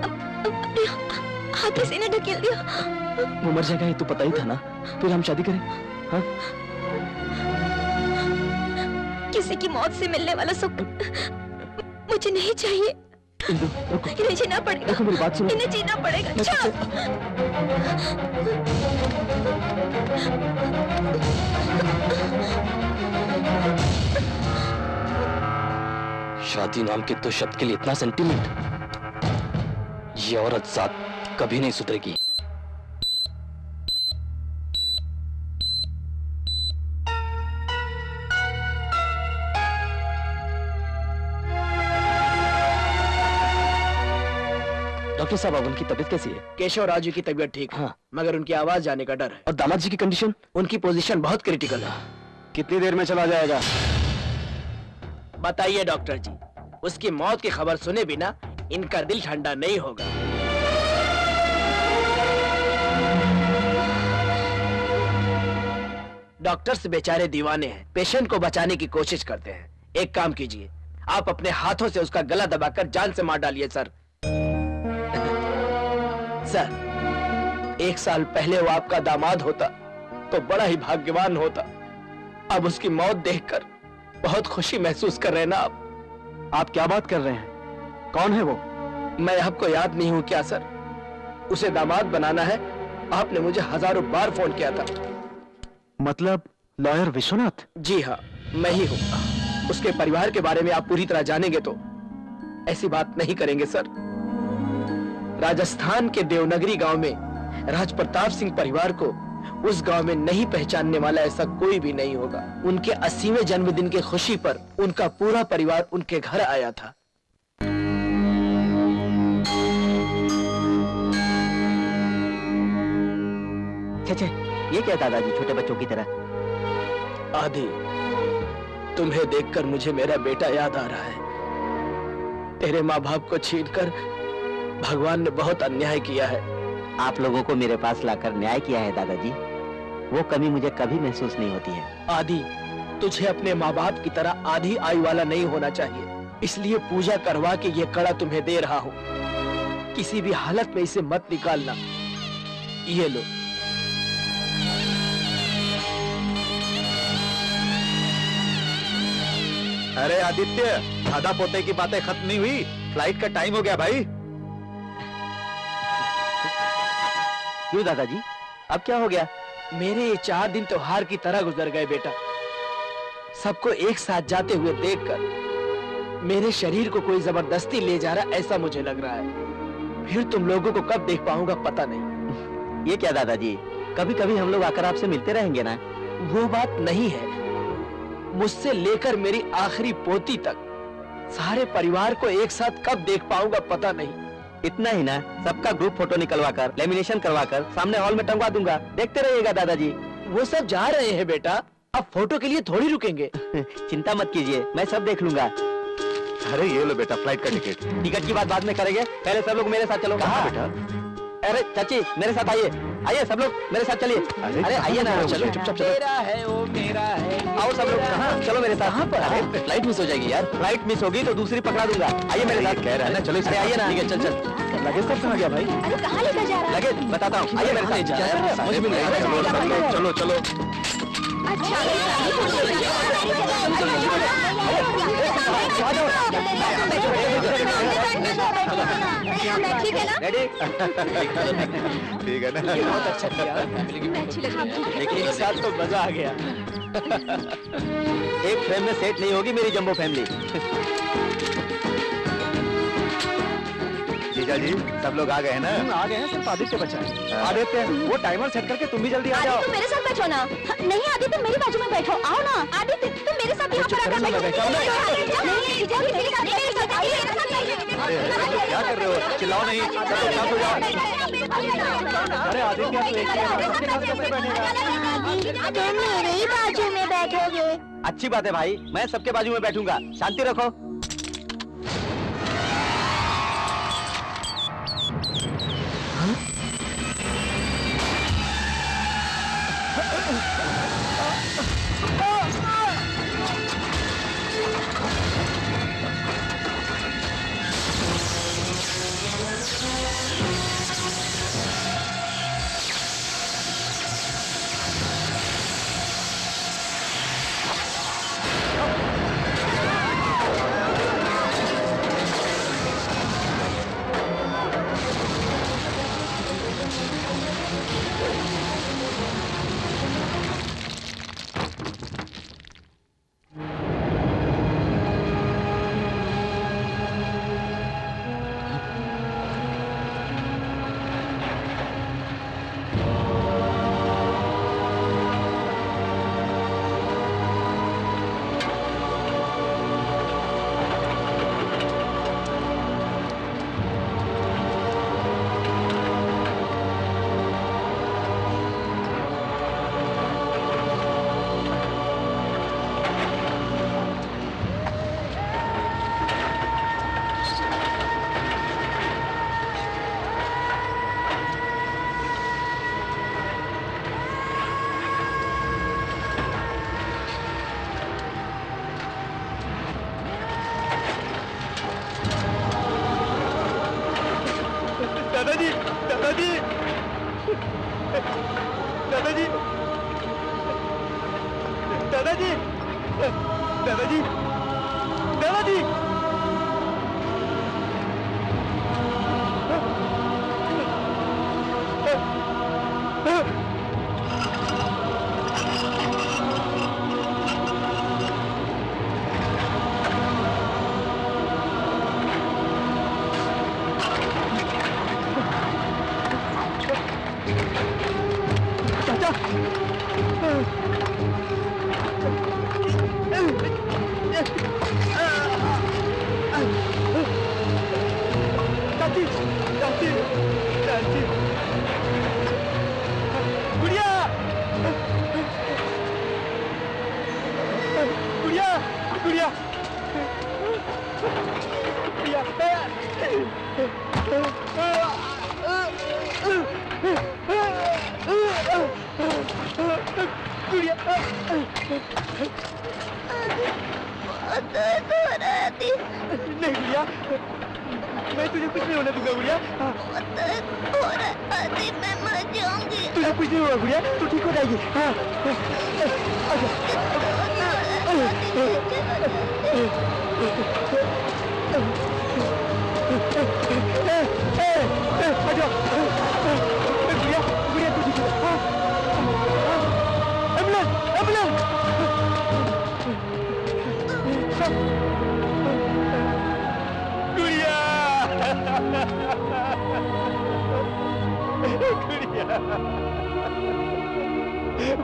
अपने हाथों से न ढकेल दिया। वो मर जाएगा ये तो पता ही था ना, फिर हम शादी करें? हाँ? किसी की मौत से मिलने वाला सुख मुझे नहीं चाहिए। इंदु, रुको। इन्हें जीना पड़ेगा। देखो मेरी बात सुनो। इन्हें जीना पड़ेगा। शादी नाम के तो शब्द के लिए इतना सेंटीमेंट, ये औरत जात कभी नहीं सुधरेगी। डॉक्टर साहब, अब उनकी तबीयत कैसी है? केशव राजू की तबीयत ठीक है, हाँ। मगर उनकी आवाज जाने का डर है। और दामाद जी की कंडीशन? उनकी पोजीशन बहुत क्रिटिकल है। कितनी देर में चला जाएगा? बताइए डॉक्टर जी, उसकी मौत की खबर सुने बिना इनका दिल ठंडा नहीं होगा। डॉक्टर्स बेचारे दीवाने हैं, पेशेंट को बचाने की कोशिश करते हैं। एक काम कीजिए, आप अपने हाथों से उसका गला दबाकर जान से मार डालिए सर। सर, 1 साल पहले वो आपका दामाद होता तो बड़ा ही भाग्यवान होता। अब उसकी मौत देखकर बहुत खुशी महसूस कर रहे हैं ना आप क्या बात कर रहे हैं? कौन है वो? मैं आपको याद नहीं हूं क्या सर? उसे दामाद बनाना है, आपने मुझे हजारों बार फोन किया था। मतलब लॉयर विश्वनाथ? जी हाँ, मैं ही हूं। उसके परिवार के बारे में आप पूरी तरह जानेंगे तो ऐसी बात नहीं करेंगे सर। राजस्थान के देवनगरी गांव में राज प्रताप सिंह परिवार को उस गांव में नहीं पहचानने वाला ऐसा कोई भी नहीं होगा। उनके 80वें जन्मदिन की खुशी पर उनका पूरा परिवार उनके घर आया था। छे, ये क्या दादाजी, छोटे बच्चों की तरह? आदि, तुम्हें देखकर मुझे मेरा बेटा याद आ रहा है। तेरे माँ बाप को छीनकर भगवान ने बहुत अन्याय किया है। आप लोगों को मेरे पास लाकर न्याय किया है दादाजी, वो कमी मुझे कभी महसूस नहीं होती है। आदि, तुझे अपने माँ बाप की तरह आधी आयु वाला नहीं होना चाहिए, इसलिए पूजा करवा के ये कड़ा तुम्हें दे रहा हूँ। किसी भी हालत में इसे मत निकालना। ये लो। अरे आदित्य, दादा पोते की बातें खत्म नहीं हुई, फ्लाइट का टाइम हो गया भाई। क्यों दादाजी, अब क्या हो गया? मेरे ये 4 दिन त्योहार की तरह गुजर गए बेटा। सबको एक साथ जाते हुए देखकर मेरे शरीर को कोई जबरदस्ती ले जा रहा ऐसा मुझे लग रहा है। फिर तुम लोगों को कब देख पाऊंगा पता नहीं। ये क्या दादाजी, कभी कभी हम लोग आकर आपसे मिलते रहेंगे ना? वो बात नहीं है, मुझसे लेकर मेरी आखिरी पोती तक सारे परिवार को एक साथ कब देख पाऊंगा पता नहीं। इतना ही ना, सबका ग्रुप फोटो निकलवाकर लेमिनेशन करवाकर सामने हॉल में टंगवा दूंगा, देखते रहिएगा दादाजी। वो सब जा रहे हैं बेटा, अब फोटो के लिए थोड़ी रुकेंगे। चिंता मत कीजिए, मैं सब देख लूंगा। अरे ये लो बेटा फ्लाइट का टिकट। टिकट की बात बाद में करेंगे, पहले सब लोग मेरे साथ चलो। कहाँ बेटा? अरे चाची, मेरे साथ आइए, आइए सब लोग मेरे साथ चलिए। अरे आइए ना, चलो चुपचाप चलो। मेरा है वो मेरा है। आओ सब लोग, कहाँ? चलो मेरे साथ। कहाँ पर? अरे फ्लाइट मिस हो जाएगी यार। फ्लाइट मिस होगी तो दूसरी पकड़ा दूंगा। आइए मेरे साथ। कह रहा है ना, चलो अरे आइए ना। ठीक है, चल चल। लगेज कब कहाँ गया भाई? अरे कहाँ लेकर जा रहा है? लगेज बताता हूँ, आइए मेरे साथ। समझ में नहीं आ रहा। चलो चलो। ठीक है ना? रेडी? ठीक है ना? बहुत अच्छा किया। अच्छी लगी। लेकिन एक साथ तो मजा आ गया। एक फ्रेम में सेट नहीं होगी मेरी जंबो फैमिली। जीजा जी, सब लोग आ गए हैं ना? आ गए हैं, सिर्फ आदित्य बचा है। आदित्य, वो टाइमर सेट करके तुम भी जल्दी आ जाओ। आदित्य, तुम मेरे साथ बैठो ना। नहीं आदित्य, तुम मेरी बाजू में बैठो। आओ ना आदित्य, तुम मेरे साथ यहाँ पर आकर बैठो। नहीं, जीजा जी, मेरे साथ आइए। अरे क्या कर रहे हो? चिल्लाओ नहीं, सब शांत हो जाओ। अरे आदित्य, तू एक सबके साथ कैसे बैठेगा? तुम मेरे ही बाजू में बैठोगे। अच्छी बात है भाई, मैं सबके बाजू में बैठूंगा। शांति रखो। दादाजी, दादाजी, दादाजी, दादाजी, दादाजी, नहीं गुड़िया, मैं तुझे कुछ नहीं होने दूंगा गुड़िया। मैं मर जाऊंगी। तुझे कुछ नहीं होगा गुड़िया, तू ठीक हो जाएगी। हाँ, गुड़िया, गुड़िया तू ठीक हो। Ambulance, ambulance. गुड़िया, गुड़िया,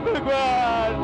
भगवान।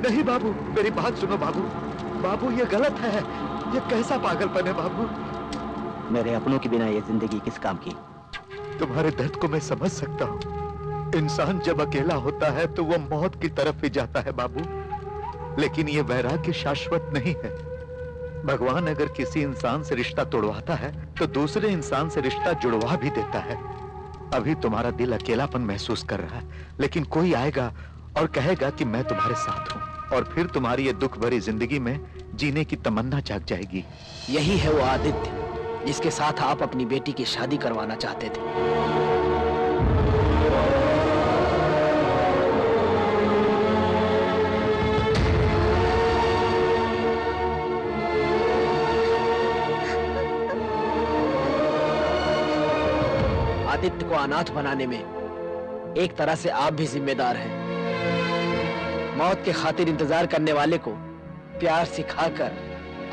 नहीं बाबू, मेरी बात सुनो बाबू। बाबू ये गलत है, ये कैसा पागलपन है बाबू। मेरे अपनों के बिना ये जिंदगी किस काम की। तुम्हारे दर्द को मैं समझ सकता हूँ। इंसान जब अकेला होता है तो वो मौत की तरफ ही जाता है बाबू, लेकिन ये वैराग्य शाश्वत नहीं है। भगवान अगर किसी इंसान से रिश्ता तोड़वाता है तो दूसरे इंसान से रिश्ता जुड़वा भी देता है। अभी तुम्हारा दिल अकेलापन महसूस कर रहा है, लेकिन कोई आएगा और कहेगा कि मैं तुम्हारे साथ हूँ, और फिर तुम्हारी ये दुख भरी जिंदगी में जीने की तमन्ना जाग जाएगी। यही है वो आदित्य जिसके साथ आप अपनी बेटी की शादी करवाना चाहते थे। आदित्य को अनाथ बनाने में एक तरह से आप भी जिम्मेदार हैं। मौत के खातिर इंतजार करने वाले को प्यार सिखाकर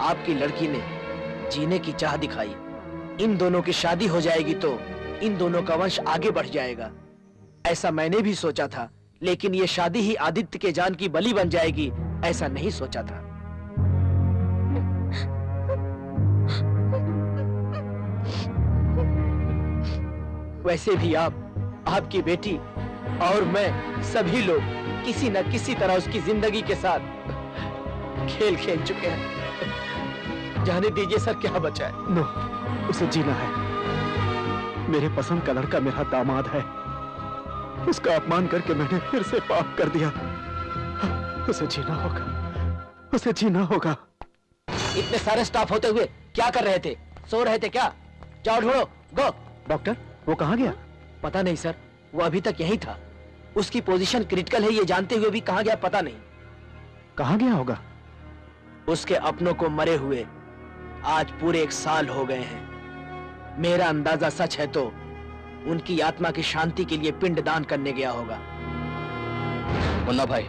आपकी लड़की ने जीने की चाह दिखाई। इन दोनों की शादी हो जाएगी तो इन दोनों का वंश आगे बढ़ जाएगा, ऐसा मैंने भी सोचा था। लेकिन ये शादी ही आदित्य के जान की बलि बन जाएगी, ऐसा नहीं सोचा था। वैसे भी आप, आपकी बेटी और मैं, सभी लोग किसी न किसी तरह उसकी जिंदगी के साथ खेल खेल चुके हैं। जाने दीजिए सर, क्या बचा है। नो, उसे जीना है। मेरे पसंद का लड़का मेरा दामाद है, उसका अपमान करके मैंने फिर से पाप कर दिया। उसे जीना होगा, उसे जीना होगा। इतने सारे स्टाफ होते हुए क्या कर रहे थे? सो रहे थे क्या? जाओ ढूंढो, गो। डॉक्टर, वो कहाँ गया? पता नहीं सर, वो अभी तक यहीं था। उसकी पोजीशन क्रिटिकल है ये जानते हुए भी कहाँ गया पता नहीं। कहाँ गया होगा? उसके अपनों को मरे हुए आज पूरे 1 साल हो गए हैं। मेरा अंदाजा सच है तो उनकी आत्मा की शांति के लिए पिंडदान करने गया होगा। मुन्ना भाई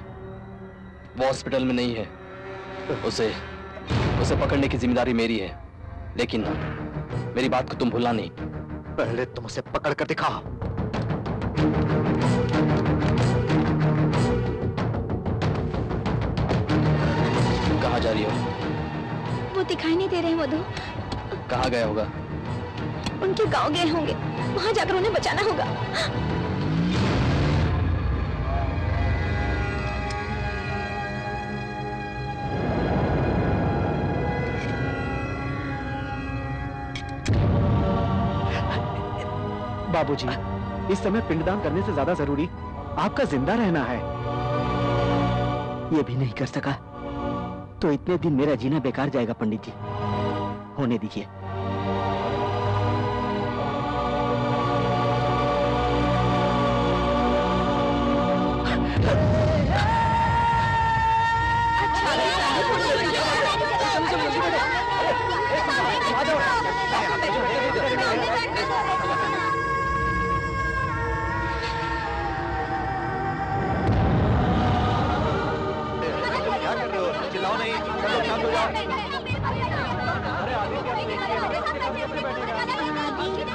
वो हॉस्पिटल में नहीं है, उसे पकड़ने की जिम्मेदारी मेरी है, लेकिन मेरी बात को तुम भूलना नहीं। पहले तुम उसे पकड़ कर दिखा। कहाँ जा रही हो? वो दिखाई नहीं दे रहे मधु। कहाँ गया होगा? उनके गांव गए होंगे, वहां जाकर उन्हें बचाना होगा। बाबूजी, इस समय पिंडदान करने से ज्यादा जरूरी आपका जिंदा रहना है। ये भी नहीं कर सका तो इतने दिन मेरा जीना बेकार जाएगा पंडित जी। होने दीजिए।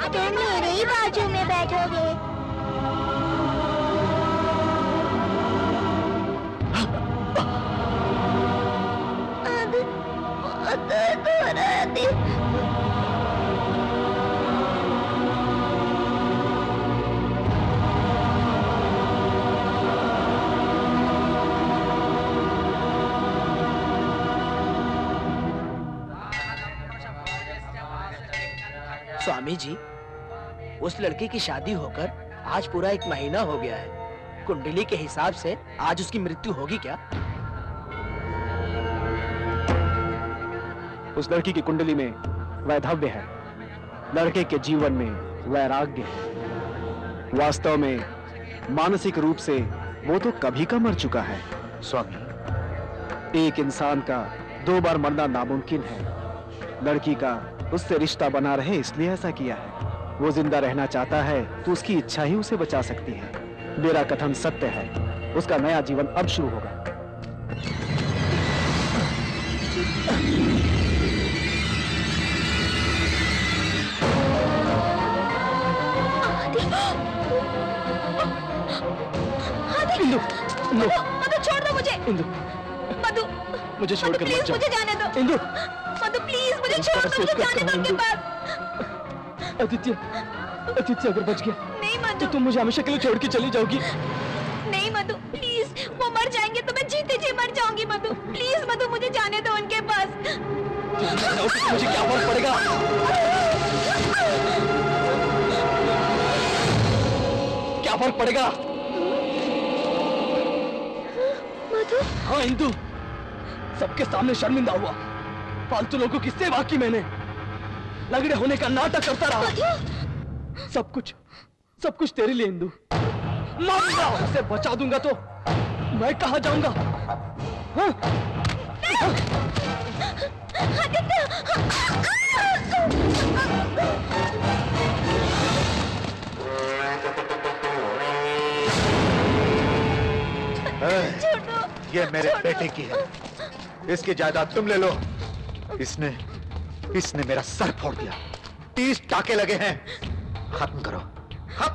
तुम मेरे ही बाजू में बैठोगे। स्वामी जी, उस लड़की की शादी होकर आज पूरा 1 महीना हो गया है। कुंडली के हिसाब से आज उसकी मृत्यु होगी क्या? उस लड़की की कुंडली में वैधव्य है, लड़के के जीवन में वैराग्य है। वास्तव में मानसिक रूप से वो तो कभी का मर चुका है। स्वामी, एक इंसान का 2 बार मरना नामुमकिन है। लड़की का उससे रिश्ता बना रहे इसलिए ऐसा किया है। वो जिंदा रहना चाहता है तो उसकी इच्छा ही उसे बचा सकती है। मेरा कथन सत्य है, उसका नया जीवन अब शुरू होगा। इंदु, मधु छोड़ दो मुझे। इंदु, मधु, मुझे छोड़कर मत प्लीज जाओ। मुझे जाने दो। इंदु, मधु प्लीज मुझे छोड़ दो, मुझे जाने दो उनके पास। आदित्य अगर बच गया नहीं मधु, तो तुम मुझे हमेशा के लिए छोड़ के चली जाओगी। नहीं मधु प्लीज, वो मर जाएंगे तो मैं जीते जी मर जाऊंगी। मधु प्लीज, मधु मुझे जाने दो उनके पास। मुझे क्या फर्क पड़ेगा? क्या फर्क पड़ेगा? मधु, हाँ इंदु, सबके सामने शर्मिंदा हुआ। फालतू लोगों की सेवा की मैंने, लगड़े होने का नाटक करता रहा। सब कुछ तेरे लिए इंदु। मारूंगा, उसे बचा दूंगा तो मैं कहाँ जाऊंगा? हाँ? ये मेरे बेटे की है, इसकी जायदाद तुम ले लो। इसने मेरा सर फोड़ दिया, 30 टाके लगे हैं। खत्म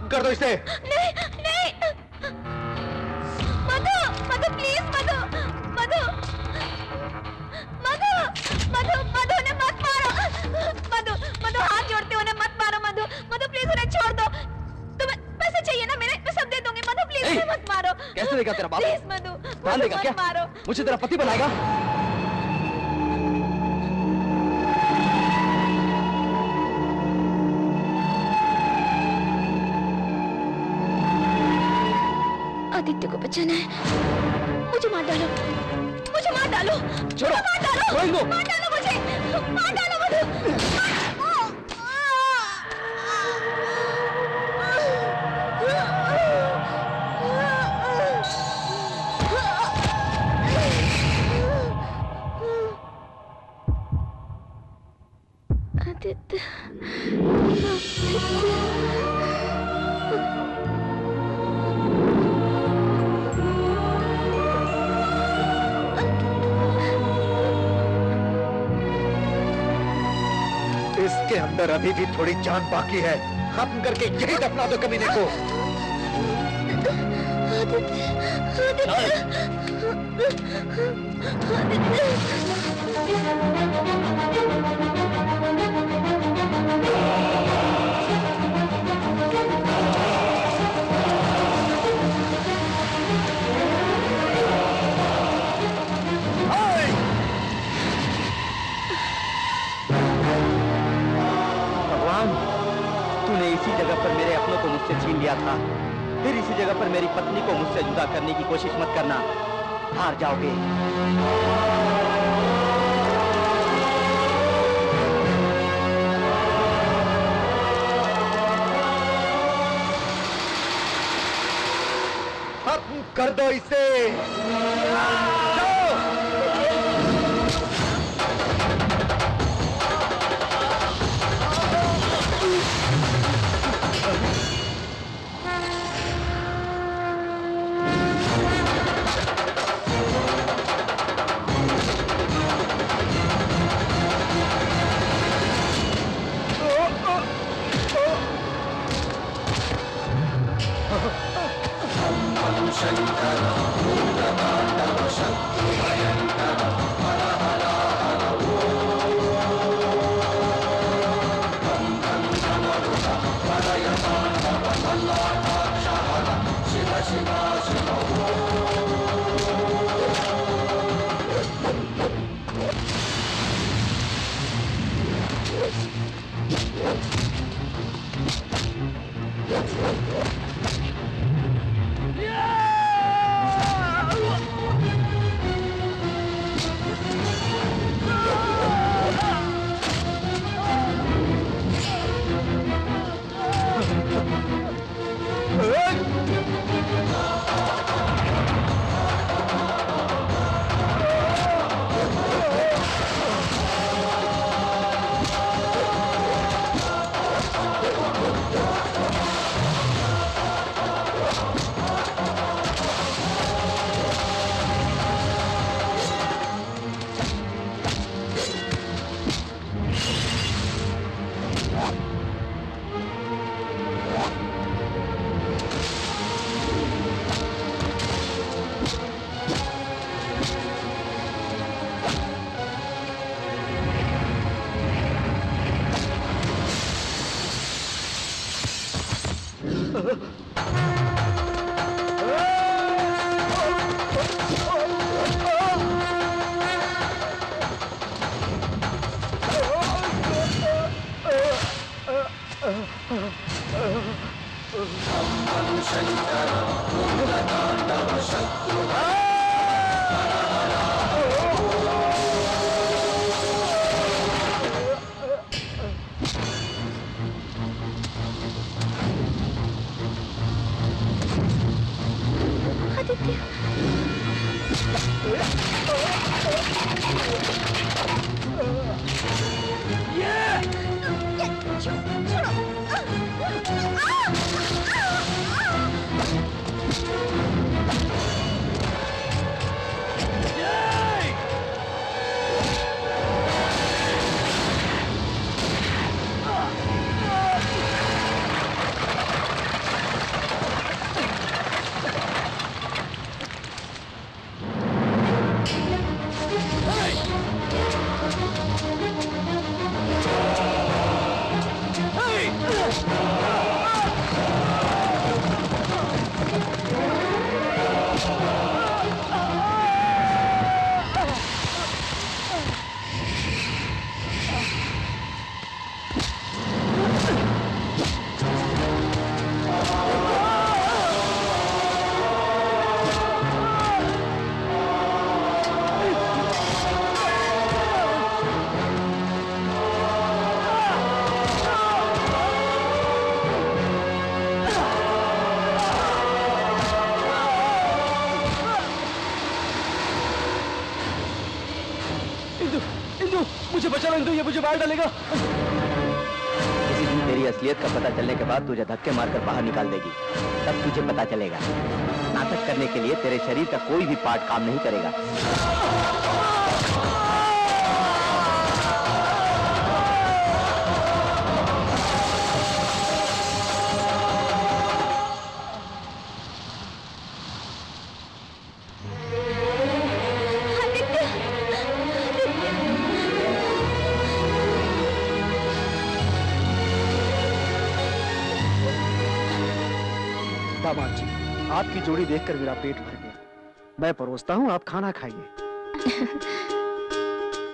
कर दो इसे। नहीं मधु, मधु प्लीज, मधु मधु मधु मधु मधु उन्हें मत मारो। मधु हाथ जोड़ते उन्हें मत मारो। मधु प्लीज उन्हें छोड़ दो। तुम्हें पैसे चाहिए ना मेरे, मैं सब दे दूंगी। मधु प्लीज उन्हें मत मारो। कैसे देगा तेरा बाप? प्लीज मधु, मान देगा क्या? मारो। मुझे तेरा पति बनाएगा? आदित्य को बचाना है। मुझे मार डालो, मुझे मार डालो। छोड़ो, मार डालो, छोड़ दो। मार डालो मुझे, मार डालो मधु। आदित्य, इसके अंदर अभी भी थोड़ी जान बाकी है। खत्म करके यही दफना दो कमीने को। तूने इसी जगह पर मेरे अपनों को मुझसे छीन लिया था, फिर इसी जगह पर मेरी पत्नी को मुझसे जुदा करने की कोशिश मत करना, हार जाओगे। खत्म कर दो इसे। मुझे बचा लो इंदु, ये मुझे बाहर डालेगा। किसी दिन तेरी असलियत का पता चलने के बाद तुझे धक्के मारकर बाहर निकाल देगी, तब तुझे पता चलेगा। नाटक करने के लिए तेरे शरीर का कोई भी पार्ट काम नहीं करेगा। दामाद जी, आपकी जोड़ी देखकर मेरा पेट भर गया। मैं परोसता हूँ, आप खाना खाइए।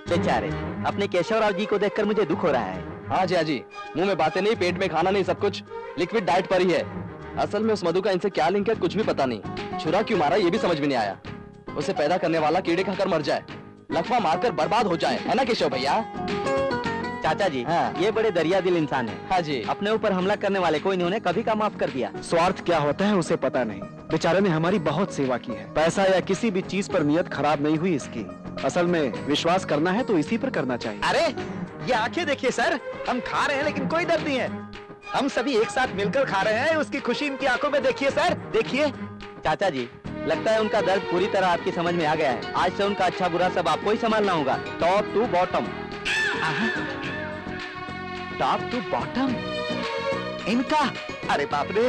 बेचारे, अपने केशवराव जी को देखकर मुझे दुख हो रहा है। हाँ जी, हाँ जी, मुंह में बातें नहीं, पेट में खाना नहीं, सब कुछ लिक्विड डाइट पर ही है। असल में उस मधु का इनसे क्या लिंक है कुछ भी पता नहीं। छुरा क्यों मारा ये भी समझ में नहीं आया। उसे पैदा करने वाला कीड़े खाकर मर जाए, लकवा मारकर बर्बाद हो जाए, है ना केशव भैया? चाचा जी, हाँ। ये बड़े दरिया दिल इंसान है। हाँ जी। अपने ऊपर हमला करने वाले को इन्होंने कभी का माफ कर दिया। स्वार्थ क्या होता है उसे पता नहीं। बेचारे ने हमारी बहुत सेवा की है। पैसा या किसी भी चीज पर नियत खराब नहीं हुई इसकी। असल में विश्वास करना है तो इसी पर करना चाहिए। अरे ये आंखें देखिए सर, हम खा रहे हैं लेकिन कोई दर्द नहीं है। हम सभी एक साथ मिलकर खा रहे हैं, उसकी खुशी इनकी आंखों में देखिए सर, देखिए। चाचा जी, लगता है उनका दर्द पूरी तरह आपकी समझ में आ गया है। आज से उनका अच्छा बुरा सब आपको ही संभालना होगा, top to bottom. Top to bottom इनका? अरे बाप रे।